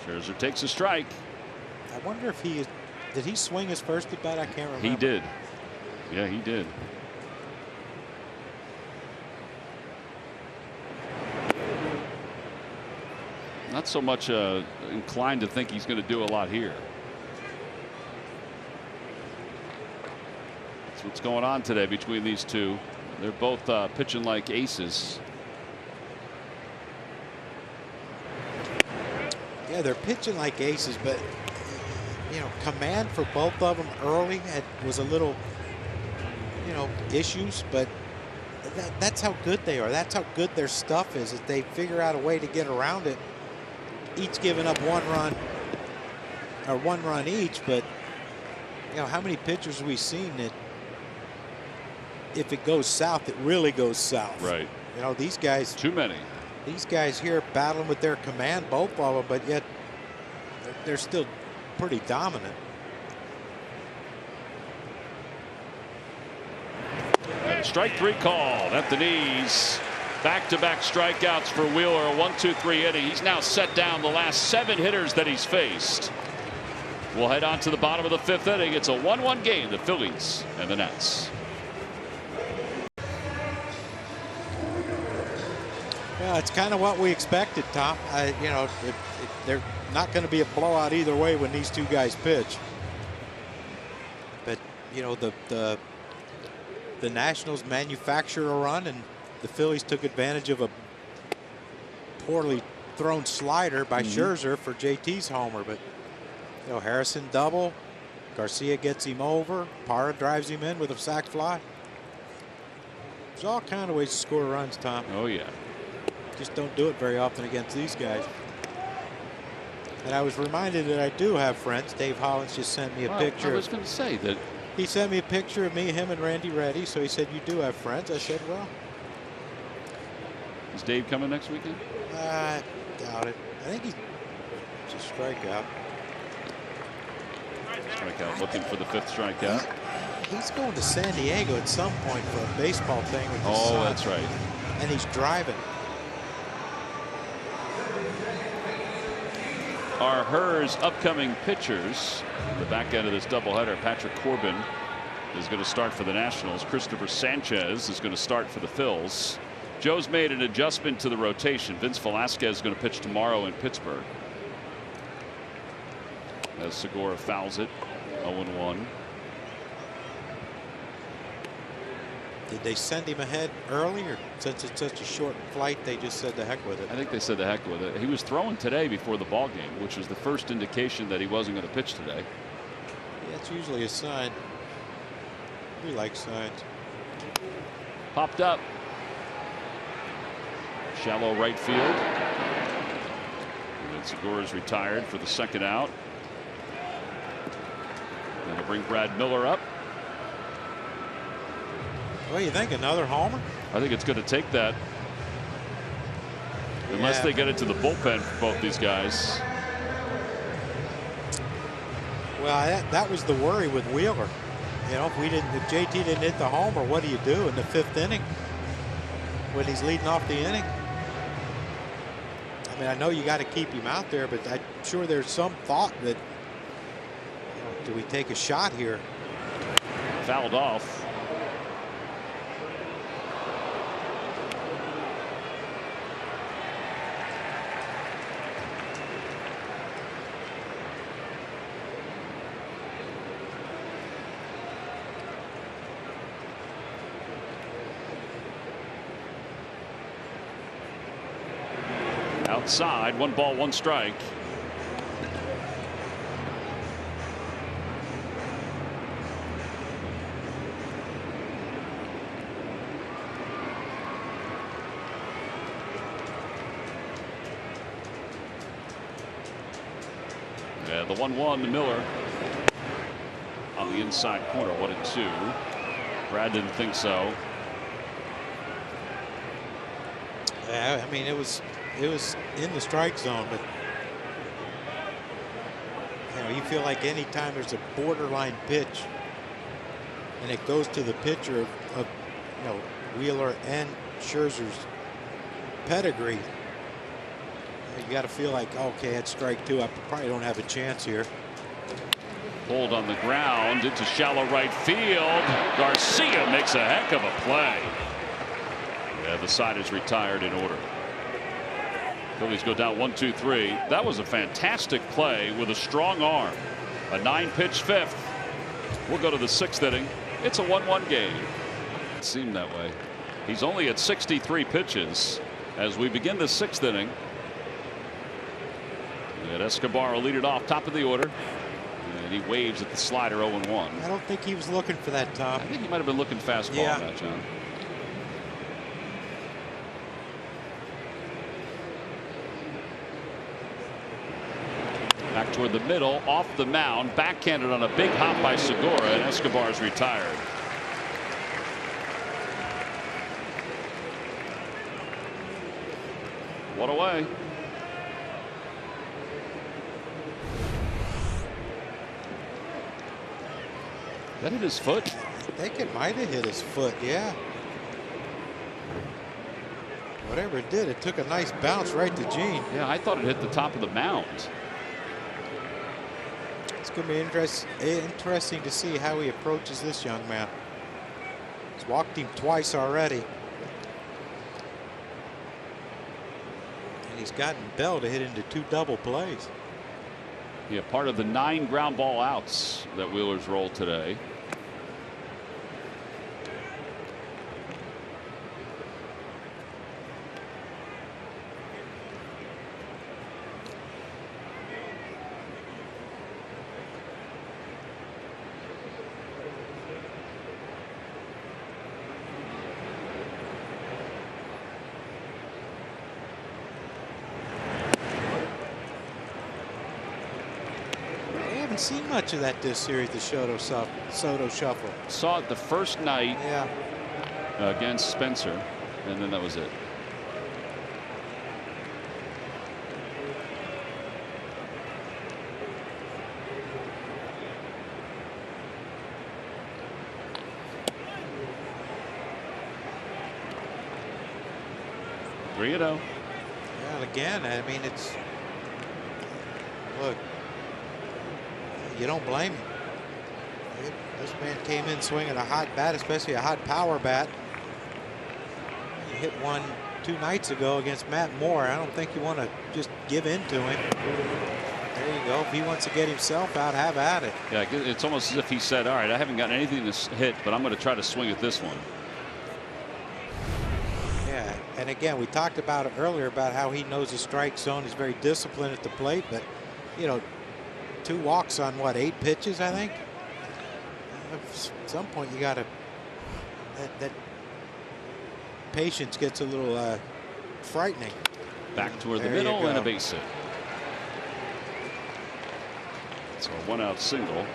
S2: Scherzer takes a strike.
S1: I wonder if did he swing his first at bat? I can't remember.
S2: He did. Yeah, he did. Not so much inclined to think he's going to do a lot here. That's what's going on today between these two. They're both pitching like aces.
S1: Yeah, they're pitching like aces, but command for both of them early was a little, issues, but that's how good they are. That's how good their stuff is, that they figure out a way to get around it. Each giving up 1 run or 1 run each, but how many pitchers have we seen that if it goes south, it really goes south?
S2: Right.
S1: These guys.
S2: Too many.
S1: These guys here battling with their command, both of them, but yet they're still pretty dominant.
S2: And strike 3 called at the knees. Back-to-back strikeouts for Wheeler. A 1-2-3 inning. He's now set down the last 7 hitters that he's faced. We'll head on to the bottom of the 5th inning. It's a 1-1 game. The Phillies and the Nats.
S1: Well, it's kind of what we expected, Tom. They're not going to be a blowout either way when these two guys pitch. But the Nationals manufacture a run, and the Phillies took advantage of a poorly thrown slider by Scherzer for JT's homer. But Harrison double, Garcia gets him over, Parra drives him in with a sac fly. There's all kind of ways to score runs, Tom.
S2: Oh yeah.
S1: Just don't do it very often against these guys. And I was reminded that I do have friends. Dave Hollins just sent me a picture.
S2: I was going to say that.
S1: He sent me a picture of me, him, and Randy Reddy. So he said, "You do have friends." I said, "Well."
S2: Is Dave coming next weekend?
S1: I doubt it. I think it's a strikeout.
S2: Strikeout, looking for the 5th strikeout.
S1: He's going to San Diego at some point for a baseball thing with his son.
S2: That's right.
S1: And he's driving.
S2: Are Hers upcoming pitchers. The back end of this doubleheader, Patrick Corbin is going to start for the Nationals. Christopher Sanchez is going to start for the Phils. Joe's made an adjustment to the rotation. Vince Velasquez is going to pitch tomorrow in Pittsburgh. As Segura fouls it, 0-1.
S1: Did they send him ahead early, or since it's such a short flight, they just said the heck with it?
S2: I think they said the heck with it. He was throwing today before the ball game, which was the first indication that he wasn't going to pitch today.
S1: Yeah, it's usually a sign. We like signs.
S2: Popped up. Shallow right field. And Segura's retired for the 2nd out. That'll bring Brad Miller up.
S1: What do you think? Another homer?
S2: I think it's going to take that. Unless they get it to the bullpen for both these guys.
S1: Well, that was the worry with Wheeler. If JT didn't hit the homer, what do you do in the 5th inning when he's leading off the inning? I mean, I know you got to keep him out there, but I'm sure there's some thought that, do we take a shot here?
S2: Fouled off. outside. 1 ball, 1 strike. Yeah, the 1-1 to Miller on the inside corner. 1-2. Brad didn't think so.
S1: Yeah, I mean it was in the strike zone, but you feel like anytime there's a borderline pitch and it goes to the pitcher of Wheeler and Scherzer's pedigree, you got to feel like, okay, at strike 2, I probably don't have a chance here.
S2: Pulled on the ground into shallow right field. Garcia makes a heck of a play. Yeah, the side is retired in order. Phillies go down 1-2-3. That was a fantastic play with a strong arm. A 9-pitch 5th. We'll go to the 6th inning. It's a 1-1 game. It seemed that way. He's only at 63 pitches as we begin the 6th inning. And Escobar will lead it off, top of the order. And he waves at the slider. 0-1.
S1: I don't think he was looking for that, Tom.
S2: I think he might have been looking fastball on that, John. Back toward the middle, off the mound, backhanded on a big hop by Segura, and Escobar's retired. One away. That hit his foot?
S1: I think it might have hit his foot, yeah. Whatever it did, it took a nice bounce right to Gene.
S2: Yeah, I thought it hit the top of the mound.
S1: It's going to be interesting to see how he approaches this young man. He's walked him twice already. And he's gotten Bell to hit into 2 double plays.
S2: Yeah, part of the 9 ground ball outs that Wheeler's rolled today.
S1: Seen much of that this series, the Soto shuffle.
S2: Saw it the first night against Spencer, and then that was it. Three and 0.
S1: Yeah, again, I mean, it's look. You don't blame him. This man came in swinging a hot bat, especially a hot power bat. He hit one 2 nights ago against Matt Moore. I don't think you want to just give in to him. There you go. If he wants to get himself out, have at it.
S2: Yeah, it's almost as if he said, all right, I haven't got anything to hit, but I'm going to try to swing at this one.
S1: Yeah, and again, we talked about it earlier about how he knows the strike zone. He's very disciplined at the plate, but, 2 walks on what, 8 pitches, I think. At some point, you got to that patience gets a little frightening.
S2: Back toward the middle and a base hit. So a 1-out single.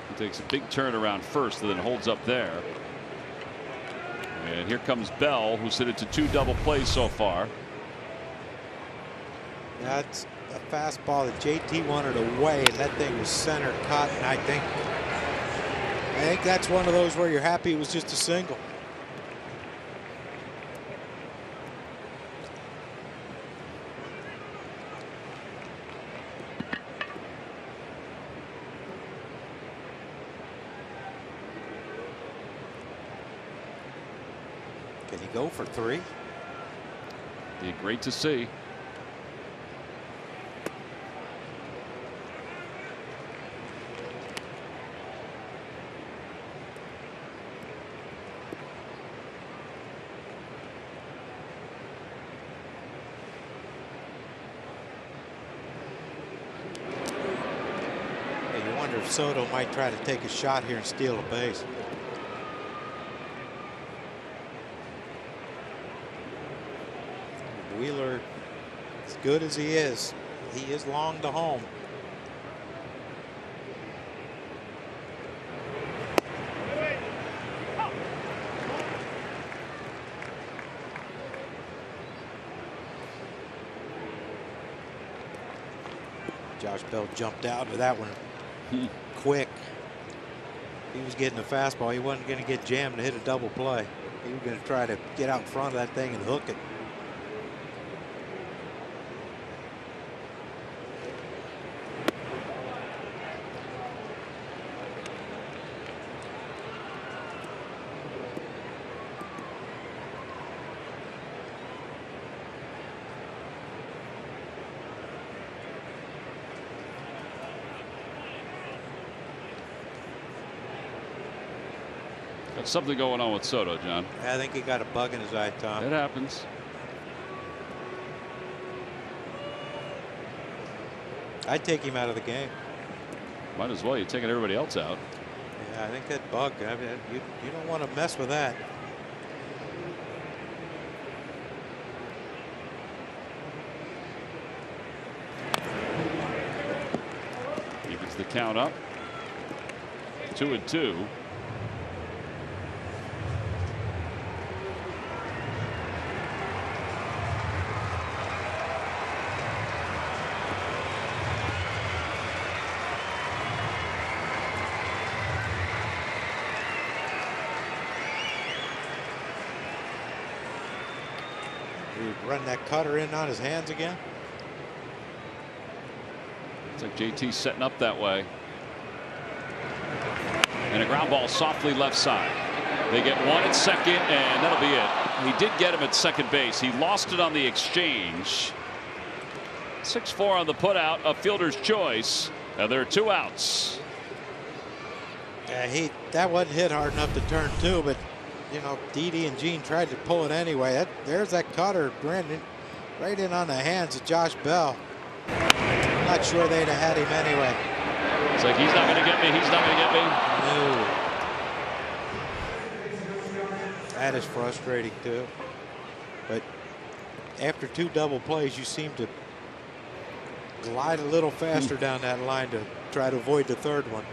S2: He takes a big turn around first and then holds up there. And here comes Bell, who's hit it to 2 double plays so far.
S1: That's a fastball that JT wanted away, and that thing was center cut. And I think that's one of those where you're happy it was just a single. Can he go for 3?
S2: Be great to see.
S1: I wonder if Soto might try to take a shot here and steal a base. Wheeler, as good as he is long to home. Josh Bell jumped out of that one quick. He was getting a fastball. He wasn't going to get jammed to hit a double play. He was going to try to get out in front of that thing and hook it.
S2: Got something going on with Soto, John.
S1: I think he got a bug in his eye, Tom.
S2: It happens.
S1: I'd take him out of the game.
S2: Might as well. You're taking everybody else out.
S1: Yeah, I think that bug, I mean, you don't want to mess with that.
S2: Evens the count up. 2-2.
S1: Run that cutter in on his hands again.
S2: It's like JT's setting up that way. And a ground ball softly left side. They get one at second, and that'll be it. He did get him at second base. He lost it on the exchange. 6-4 on the putout, a fielder's choice, and there are 2 outs.
S1: Yeah, that wasn't hit hard enough to turn 2, but you know, Didi and Gene tried to pull it anyway. There's that cutter, Brendan, right in on the hands of Josh Bell. I'm not sure they'd have had him anyway.
S2: It's like, he's not going to get me. He's not going to get me.
S1: No. That is frustrating too. But after 2 double plays, you seem to glide a little faster down that line to try to avoid the third one.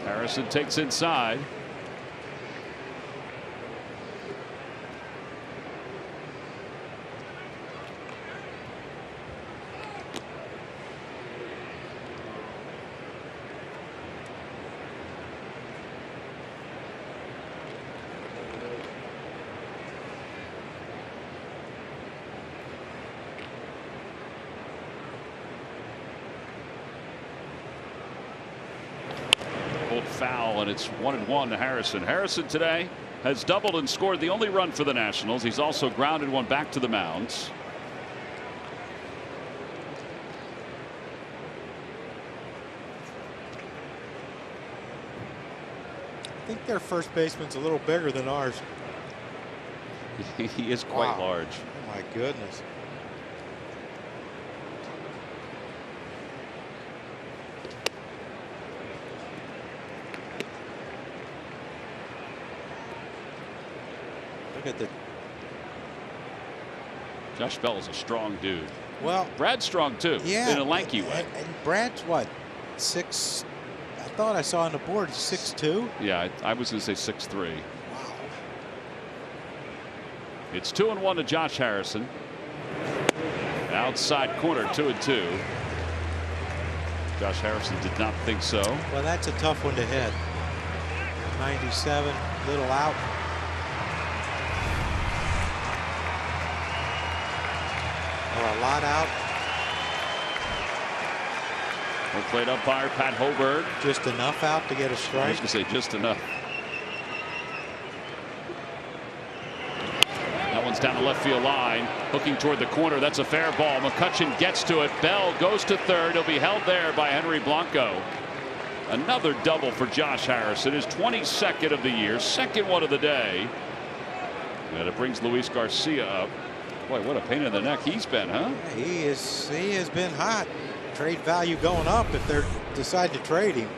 S2: Harrison takes inside. Foul, and it's 1-1 to Harrison. Harrison today has doubled and scored the only run for the Nationals. He's also grounded one back to the mounds.
S1: I think their first baseman's a little bigger than ours.
S2: He is quite large.
S1: Oh my goodness. Look at the.
S2: Josh Bell is a strong dude.
S1: Well,
S2: Brad's strong too.
S1: Yeah,
S2: in a lanky way.
S1: And Brad's what, 6? I thought I saw on the board 6'2".
S2: Yeah, I was going to say 6'3".
S1: Wow.
S2: It's 2-1 to Josh Harrison. Outside corner, 2-2. Josh Harrison did not think so.
S1: Well, that's a tough one to hit. 97, little out. Or a lot out.
S2: Well played umpire Pat Hoberg.
S1: Just enough out to get a strike.
S2: I was going to say just enough. That one's down the left field line, looking toward the corner. That's a fair ball. McCutchen gets to it. Bell goes to third. He'll be held there by Henry Blanco. Another double for Josh Harrison, his 22nd of the year, second one of the day. And it brings Luis Garcia up. Boy, what a pain in the neck he's been, huh?
S1: Yeah, he has been hot. Trade value going up if they decide to trade him.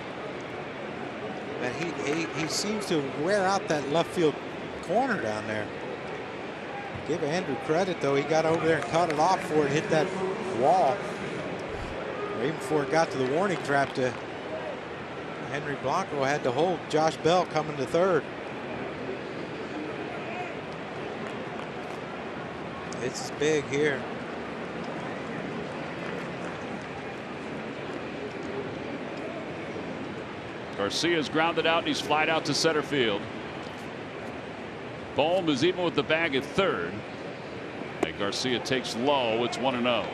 S1: And he seems to wear out that left field corner down there. Give Andrew credit, though. He got over there and cut it off before it hit that wall. Or even before it got to the warning track, to Henry Blanco had to hold Josh Bell coming to third. It's big here.
S2: Garcia's grounded out and he's flied out to center field. Bohm is even with the bag at third. And Garcia takes low. It's 1-0.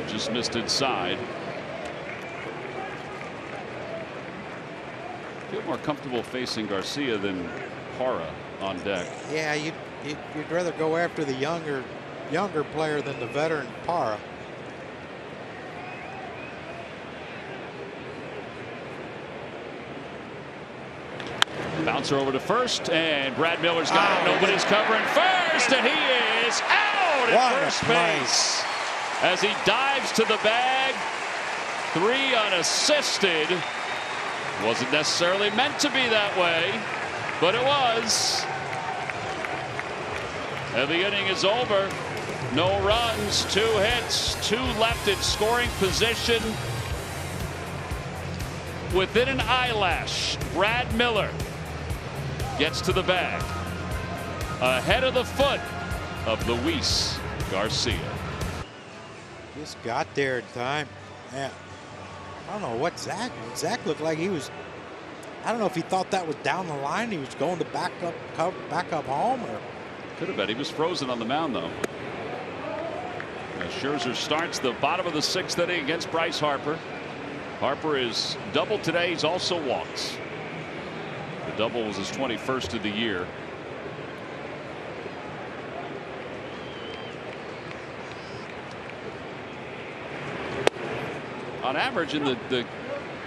S2: Just missed inside. Feel more comfortable facing Garcia than Parra on deck.
S1: Yeah, you'd rather go after the younger player than the veteran Parra.
S2: Bouncer over to first, and Brad Miller's got it. Nobody's covering first, and he is out at first base. As he dives to the bag, 3 unassisted. Wasn't necessarily meant to be that way, but it was. And the inning is over. No runs, 2 hits, 2 left in scoring position. Within an eyelash, Brad Miller gets to the bag. Ahead of the foot of Luis Garcia.
S1: Just got there in time. Yeah. I don't know what Zach looked like. He was, I don't know if he thought that was down the line. He was going to back up home, or
S2: could have been. He was frozen on the mound, though. As Scherzer starts the bottom of the 6th inning against Bryce Harper. Harper is doubled today. He's also walked. The double was his 21st of the year. On average, in the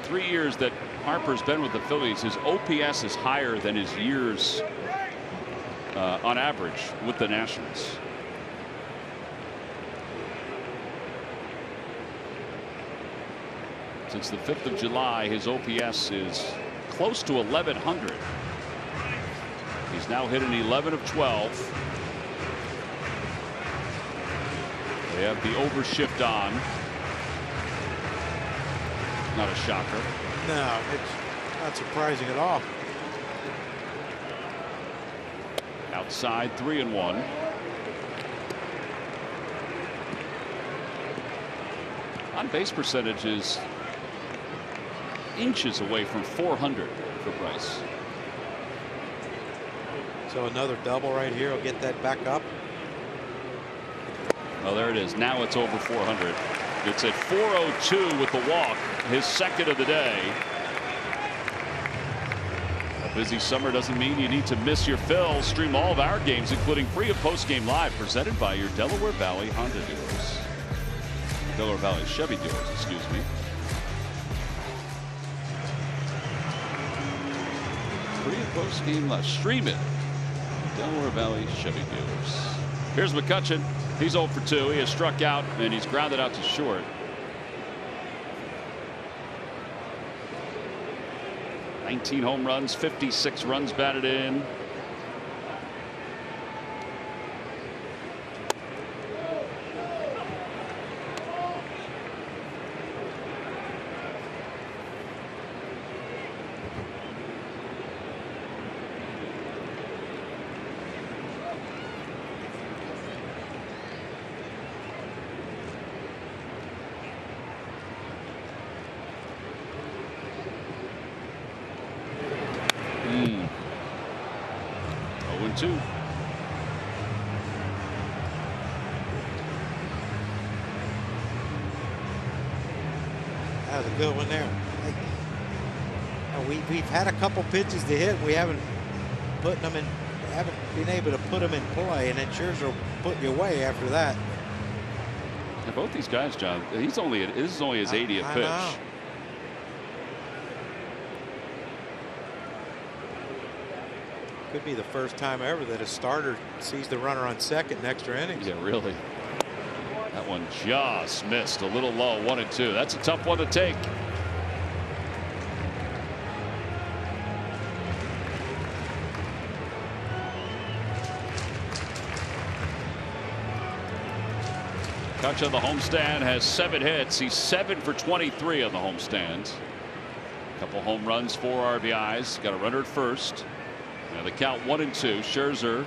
S2: 3 years that Harper's been with the Phillies, his OPS is higher than his years on average with the Nationals. Since the 5th of July, his OPS is close to 1,100. He's now hit an 11 of 12. They have the overshift on. Not a shocker.
S1: No, it's not surprising at all.
S2: Outside, 3-1. On base percentage is inches away from 400 for Bryce.
S1: So another double right here will get that back up.
S2: Well, there it is. Now it's over 400. It's at 402 with the walk, his 2nd of the day. A busy summer doesn't mean you need to miss your fill. Stream all of our games, including pre and post game live, presented by your Delaware Valley Honda dealers. Delaware Valley Chevy dealers, excuse me. Pre and post game live. Stream it. Delaware Valley Chevy dealers. Here's McCutchen. He's 0 for 2. He has struck out and he's grounded out to short. $19 home runs, 56 runs batted in. Two.
S1: That was a good one there. We've had a couple pitches to hit. We haven't been able to put them in play, and then Scherzer will put you away after that.
S2: And both these guys, John, this is only his 80th pitch.
S1: Know. Could be the first time ever that a starter sees the runner on second in extra innings.
S2: Yeah, really. That one just missed a little low, 1-2. That's a tough one to take. Kutch on the homestand has 7 hits. He's 7 for 23 on the homestand. A couple home runs, 4 RBIs. Got a runner at first. Now the count 1-2. Scherzer.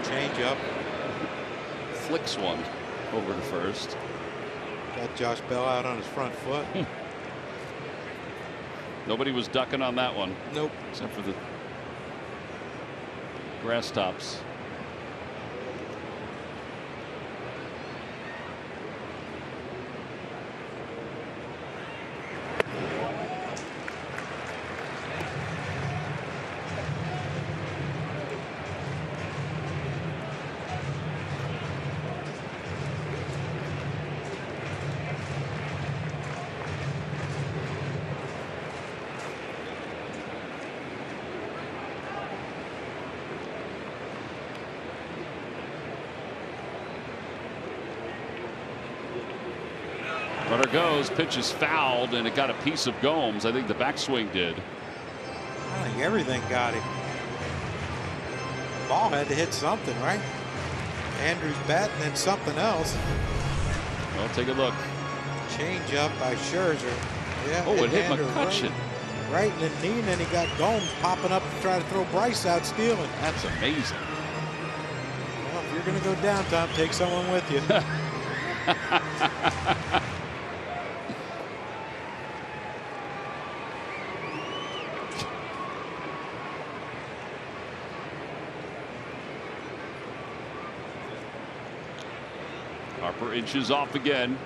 S1: Change up.
S2: Flicks one over to first.
S1: Got Josh Bell out on his front foot.
S2: Nobody was ducking on that one.
S1: Nope.
S2: Except for the grass tops. Runner goes, pitch is fouled, and it got a piece of Gomes. I think the backswing did.
S1: I think everything got him. Ball had to hit something, right? Andrews bat and then something else.
S2: Well, take a look.
S1: Change up by Scherzer. Yeah.
S2: Oh, it hit McCutchen.
S1: Right in the knee, and then he got Gomes popping up to try to throw Bryce out stealing.
S2: That's amazing.
S1: Well, if you're going to go down, Tom, take someone with you.
S2: Harper inches off again.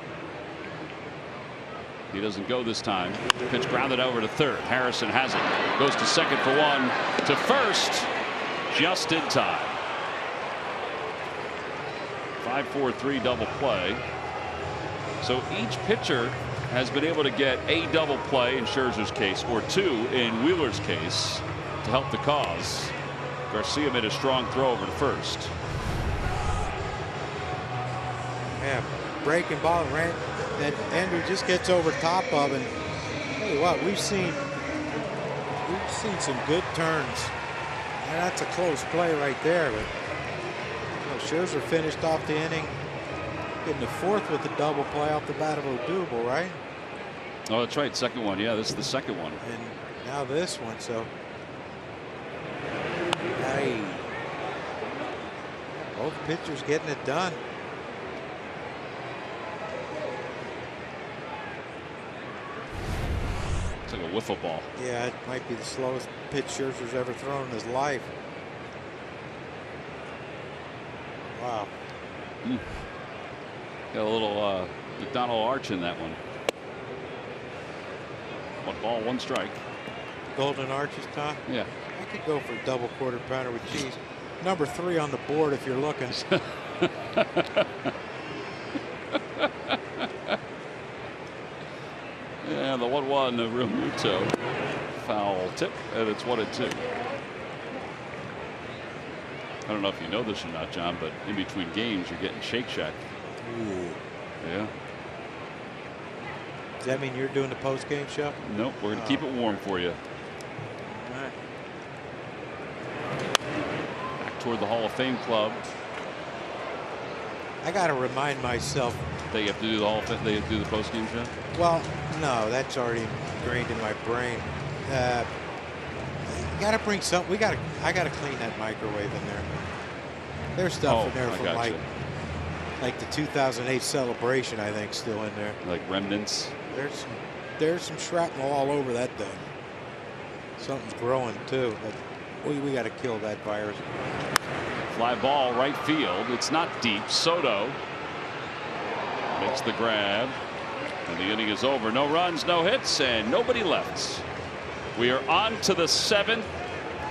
S2: He doesn't go this time. Pitch grounded over to third. Harrison has it. Goes to second for one. To first. Just in time. 5-4-3 double play. So each pitcher has been able to get a double play in Scherzer's case, or 2 in Wheeler's case, to help the cause. Garcia made a strong throw over to first.
S1: Yeah, breaking ball that Andrew just gets over top of, and tell you what, we've seen some good turns. And that's a close play right there, but Scherzer finished off the inning getting the 4th with the double play off the bat of Odubel, right?
S2: Oh, that's right, second one. Yeah, this is the second one.
S1: And now this one, so hey, both pitchers getting it done.
S2: It's like a wiffle ball.
S1: Yeah, it might be the slowest pitch Scherzer's ever thrown in his life. Wow.
S2: Got a little McDonald arch in that one. 1 ball, 1 strike.
S1: Golden arches, Tom?
S2: Yeah.
S1: I could go for a double quarter pounder with cheese. Number 3 on the board if you're looking.
S2: Yeah, the 1-1 of Real Muto. Foul tip, and it's 1-2. I don't know if you know this or not, John, but in between games, you're getting Shake Shack.
S1: Ooh.
S2: Yeah.
S1: Does that mean you're doing the post-game show?
S2: Nope, we're going to keep it warm for you.
S1: All right.
S2: Back toward the Hall of Fame club.
S1: I got to remind myself.
S2: They have to do the they have to do the post-game show?
S1: Well, no, that's already ingrained in my brain. You got to bring something. I got to clean that microwave in there. There's stuff in there from like the 2008 celebration, I think, still in there.
S2: Like remnants.
S1: There's some shrapnel all over that thing. Something's growing too, but we got to kill that virus.
S2: Fly ball right field. It's not deep. Soto makes the grab, and the inning is over. No runs, no hits, and nobody left. We are on to the 7th.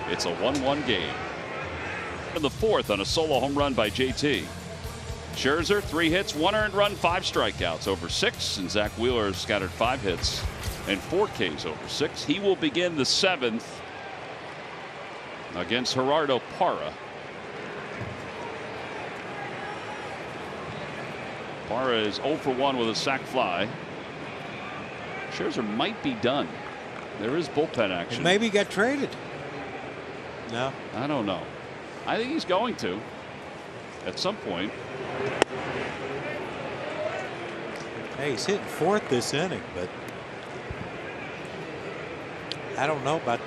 S2: It's a 1-1 game. In the 4th on a solo home run by JT. Scherzer, 3 hits, 1 earned run, 5 strikeouts over 6. And Zach Wheeler scattered 5 hits and 4 Ks over 6. He will begin the 7th against Gerardo Parra. Parra is 0 for 1 with a sac fly. Scherzer might be done. There is bullpen action.
S1: Maybe he got traded. No,
S2: I don't know. I think he's going to at some point.
S1: Hey, he's hitting 4th this inning, but I don't know about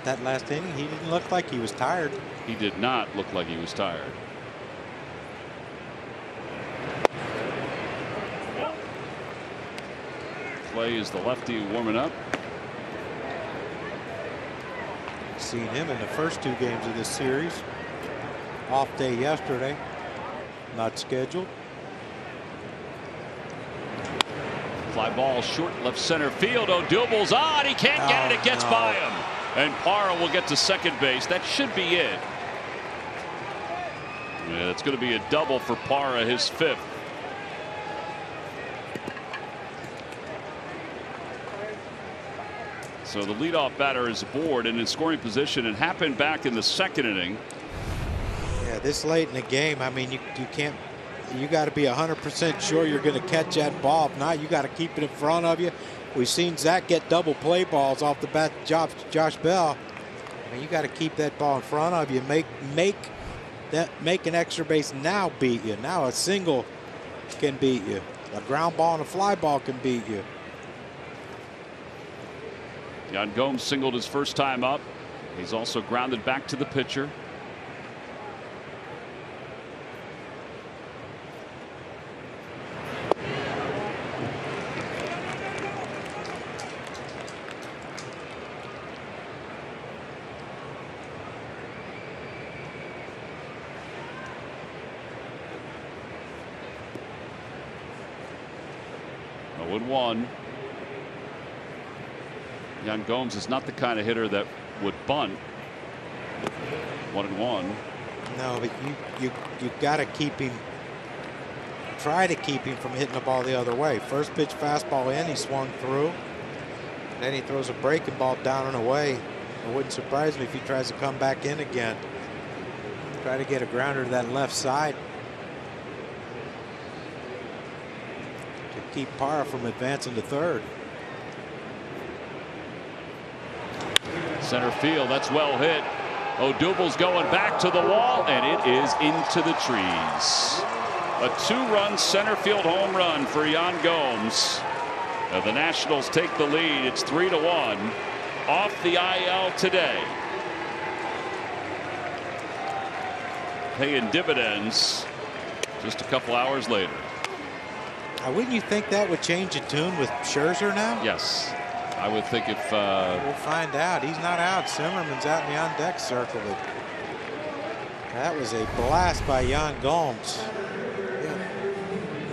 S1: that last inning. He didn't look like he was tired.
S2: He did not look like he was tired. Clay is the lefty warming up.
S1: Seen him in the first 2 games of this series. Off day yesterday. Not scheduled.
S2: Fly ball short left center field. Odubel's on. He can't get it. It gets by him. And Parra will get to second base. That should be it. Yeah, it's going to be a double for Parra, his 5th. So the leadoff batter is aboard and in scoring position. It happened back in the 2nd inning.
S1: Yeah, this late in the game, I mean, you can't. You got to be 100% sure you're going to catch that ball. If not, you got to keep it in front of you. We've seen Zach get double play balls off the bat. Josh Bell. I mean, you got to keep that ball in front of you. Make an extra base now beat you. Now a single can beat you. A ground ball and a fly ball can beat you.
S2: Yan Gomes singled his first time up. He's also grounded back to the pitcher. One. Yan Gomes is not the kind of hitter that would bunt. 1-1.
S1: No, but you got to keep him. Try to keep him from hitting the ball the other way. First pitch fastball in, he swung through. Then he throws a breaking ball down and away. It wouldn't surprise me if he tries to come back in again. Try to get a grounder to that left side. Keep Parra from advancing to 3rd.
S2: Center field, that's well hit. Odubel's going back to the wall, and it is into the trees. A 2-run center field home run for Yan Gomes. Now the Nationals take the lead. It's 3-1 off the IL today. Paying dividends just a couple hours later.
S1: Wouldn't you think that would change the tune with Scherzer now?
S2: Yes, I would think if
S1: we'll find out. He's not out. Zimmerman's out in the on deck circle. But that was a blast by Yan Gomes. Yeah.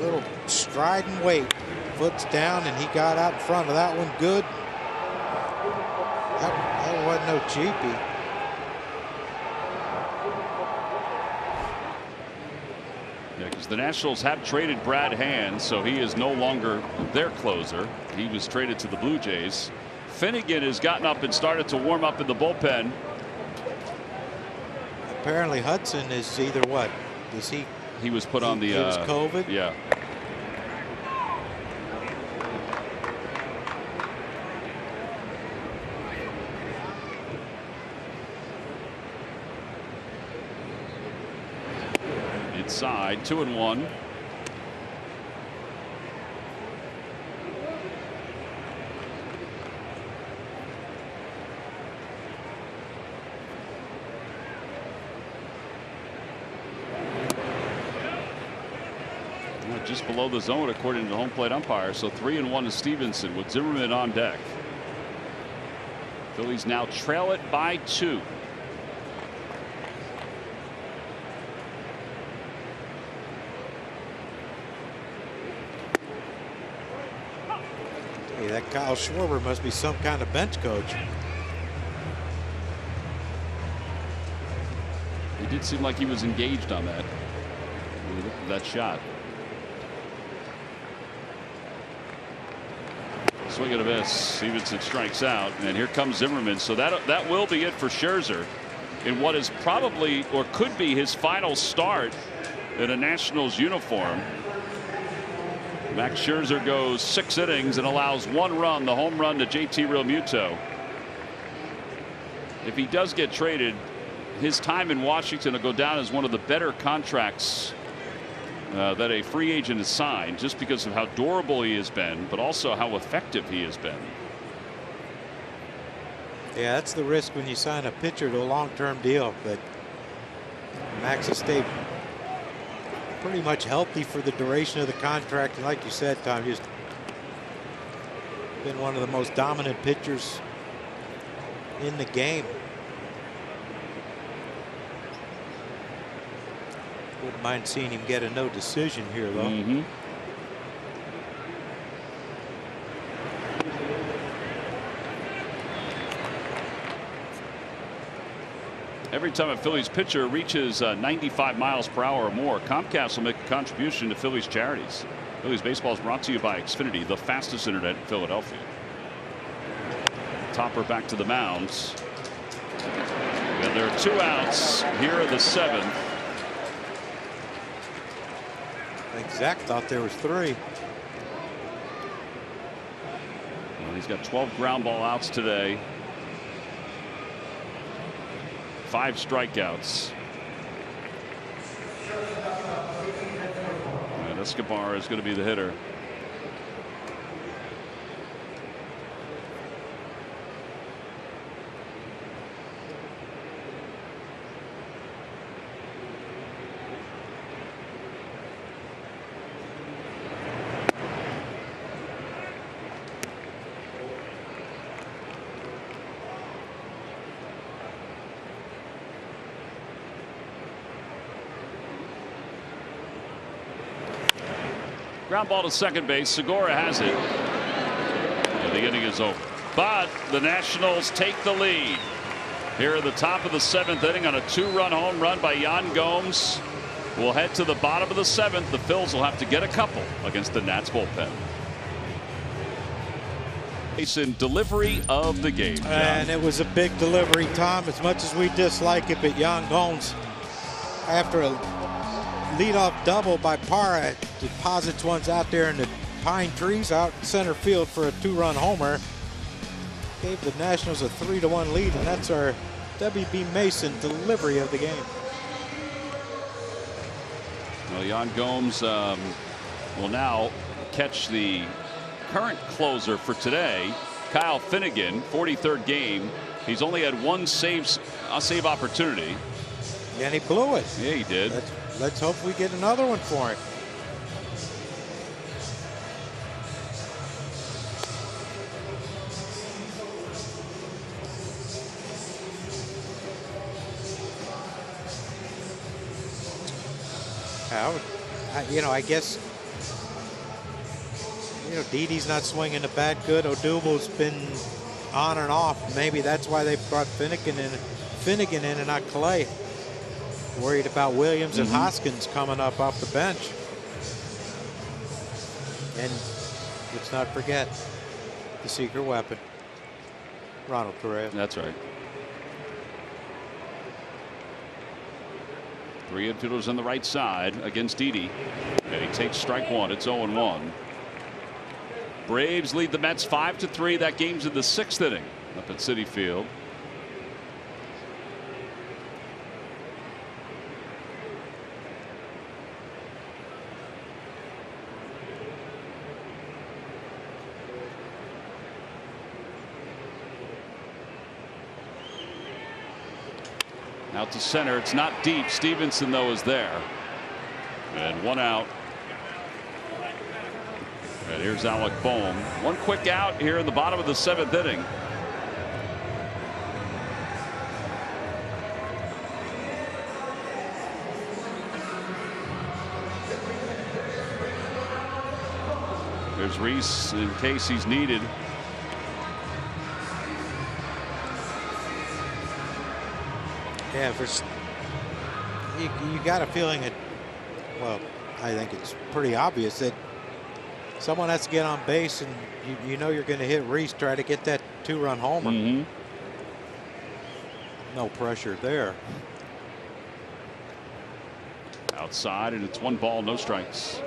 S1: Little stride and wait. Foot's down, and he got out in front of that one good. That wasn't no cheapie.
S2: Because the Nationals have traded Brad Hand, so he is no longer their closer. He was traded to the Blue Jays. Finnegan has gotten up and started to warm up in the bullpen.
S1: Apparently Hudson is either what? Is he?
S2: He was put on the.
S1: It was COVID.
S2: Yeah. Inside, 2-1. Just below the zone according to the home plate umpire. So 3-1 to Stevenson with Zimmerman on deck. Phillies now trail it by 2.
S1: Hey, that Kyle Schwarber must be some kind of bench coach.
S2: did seem like he was engaged on that. That shot. Swing and a miss. Stevenson strikes out, and here comes Zimmerman. So that will be it for Scherzer in what is probably or could be his final start in a Nationals uniform. Max Scherzer goes 6 innings and allows 1 run, the home run to JT Realmuto. If he does get traded, his time in Washington will go down as one of the better contracts that a free agent has signed, just because of how durable he has been, but also how effective he has been.
S1: Yeah, that's the risk when you sign a pitcher to a long-term deal. But Max has stayed pretty much healthy for the duration of the contract, and like you said, Tom, just been one of the most dominant pitchers in the game. Wouldn't mind seeing him get a no decision here, though.
S2: Every time a Phillies pitcher reaches 95 miles per hour or more, Comcast will make a contribution to Phillies charities. Phillies baseball is brought to you by Xfinity, the fastest internet in Philadelphia. Topper back to the mound. And there are 2 outs here in the 7th.
S1: I think Zach thought there was 3.
S2: Well, he's got 12 ground ball outs today. 5 strikeouts. And Escobar is going to be the hitter. Ground ball to second base. Segura has it. And the inning is over. But the Nationals take the lead here at the top of the 7th inning on a 2-run home run by Yan Gomes. We'll head to the bottom of the 7th. The Phils will have to get a couple against the Nats bullpen. Mason, delivery of the game, John.
S1: And it was a big delivery, Tom. As much as we dislike it, but Yan Gomes, after a leadoff double by Parra, deposits ones out there in the pine trees out center field for a 2-run homer. Gave the Nationals a 3-1 lead, and that's our WB Mason delivery of the game.
S2: Well, Yan Gomes will now catch the current closer for today, Kyle Finnegan, 43rd game. He's only had 1 save opportunity.
S1: And he blew it.
S2: Yeah, he did.
S1: Let's hope we get another one for him. I guess, Didi's not swinging the bat good. Odubel's been on and off. Maybe that's why they brought Finnegan in and not Clay. Worried about Williams and Hoskins coming up off the bench. And let's not forget the secret weapon, Ronald Correa.
S2: That's right. 3 infielders on the right side against Didi. And he takes strike 1. It's 0-1. Braves lead the Mets 5-3. That game's in the 6th inning up at Citi Field. Out to center. It's not deep. Stevenson, though, is there. And 1 out. And here's Alec Bohm. 1 quick out here in the bottom of the 7th inning. There's Reese in case he's needed.
S1: Yeah, you got a feeling that, well, I think it's pretty obvious that someone has to get on base, and you know you're going to hit Reese, try to get that 2-run homer. No pressure there.
S2: Outside, and it's 1 ball, no strikes.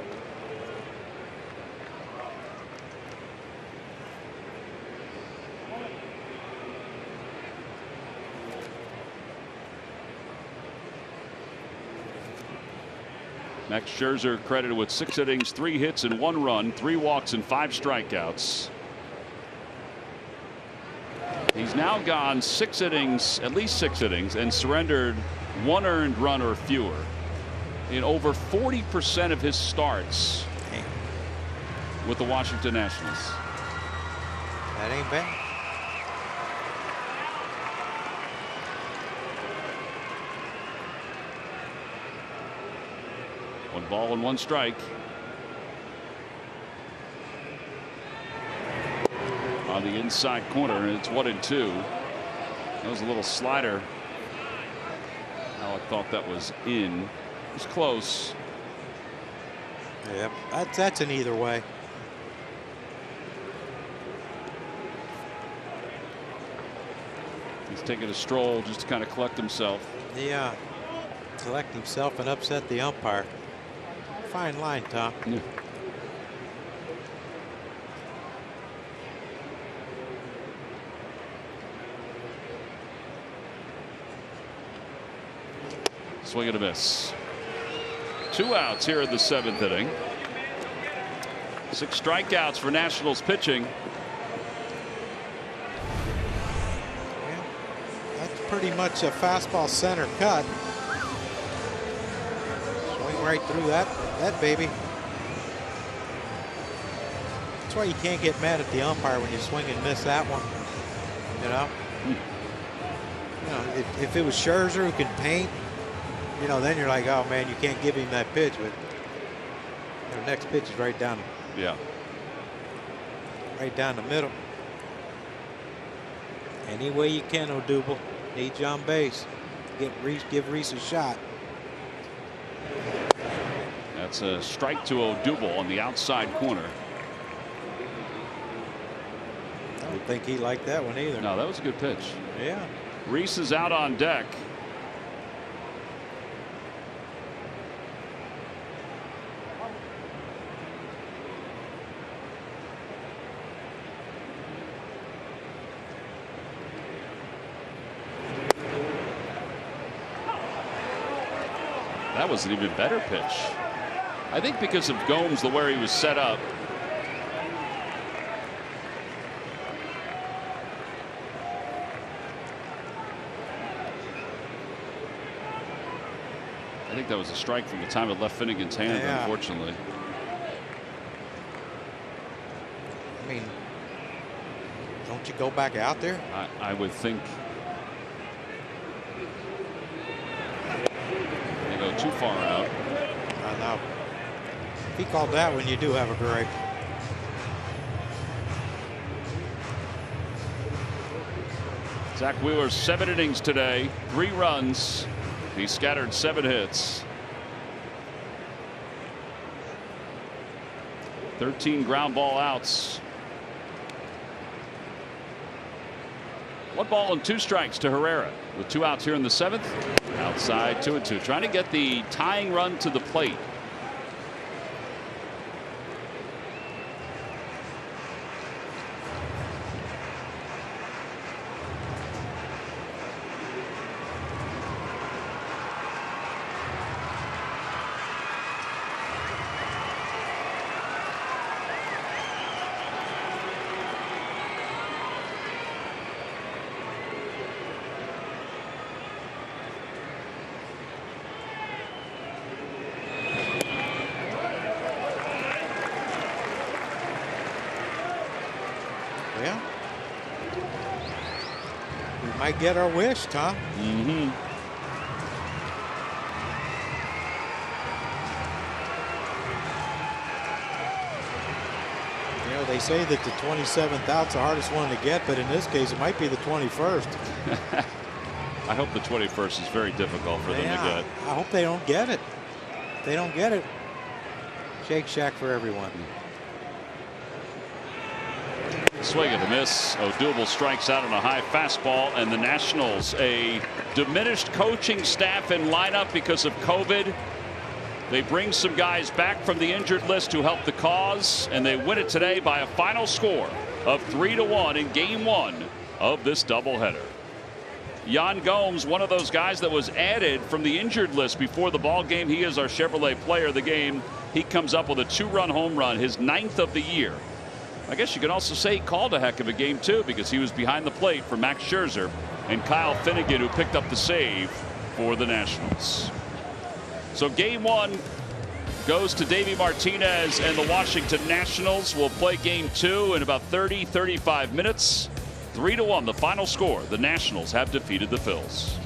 S2: Max Scherzer credited with 6 innings, 3 hits and 1 run, 3 walks and 5 strikeouts. He's now gone 6 innings, at least 6 innings, and surrendered 1 earned run or fewer in over 40% of his starts with the Washington Nationals.
S1: That ain't bad.
S2: One ball and 1 strike. On the inside corner, and it's 1-2. That was a little slider. Alec thought that was in. It was close.
S1: Yep, that's an either way.
S2: He's taking a stroll just to kind of collect himself.
S1: Yeah, collect himself and upset the umpire. Fine line, Tom.
S2: Yeah. Swing and a miss. 2 outs here in the 7th inning. 6 strikeouts for Nationals pitching.
S1: Yeah, that's pretty much a fastball center cut. Swing right through that baby. That's why you can't get mad at the umpire when you swing and miss that one. You know. You know, if it was Scherzer who can paint, you know, then you're like, oh man, you can't give him that pitch. But the next pitch is right down.
S2: Yeah.
S1: Right down the middle. Any way you can, Odubel. Need you on base. Give Reese a shot.
S2: That's a strike to Odubel on the outside corner.
S1: I don't think he liked that one either.
S2: No, that was a good pitch.
S1: Yeah.
S2: Reese is out on deck. That was an even better pitch. I think because of Gomes, the way he was set up. I think that was a strike from the time it left Finnegan's hand,
S1: yeah.
S2: Unfortunately.
S1: I mean, don't you go back out there?
S2: I would think. They go too far out.
S1: I know. If he called that one, you do have a gripe.
S2: Zach Wheeler, 7 innings today, 3 runs. He scattered 7 hits. 13 ground ball outs. 1 ball and 2 strikes to Herrera with 2 outs here in the 7th. Outside 2-2, trying to get the tying run to the plate.
S1: Yeah. We might get our wish, Tom.
S2: Mm-hmm.
S1: You know, they say that the 27th out's the hardest one to get, but in this case, it might be the 21st.
S2: I hope the 21st is very difficult for them to get.
S1: I hope they don't get it. If they don't get it, Shake Shack for everyone.
S2: Swing and a miss. Odubel strikes out on a high fastball, and the Nationals, a diminished coaching staff and lineup because of COVID. They bring some guys back from the injured list to help the cause, and they win it today by a final score of 3-1 in Game 1 of this doubleheader. Yan Gomes, one of those guys that was added from the injured list before the ball game. He is our Chevrolet player of the game. He comes up with a 2-run home run, his 9th of the year. I guess you could also say he called a heck of a game too, because he was behind the plate for Max Scherzer and Kyle Finnegan, who picked up the save for the Nationals. So Game 1 goes to Davey Martinez, and the Washington Nationals will play Game 2 in about 35 minutes. 3-1 the final score. The Nationals have defeated the Phils.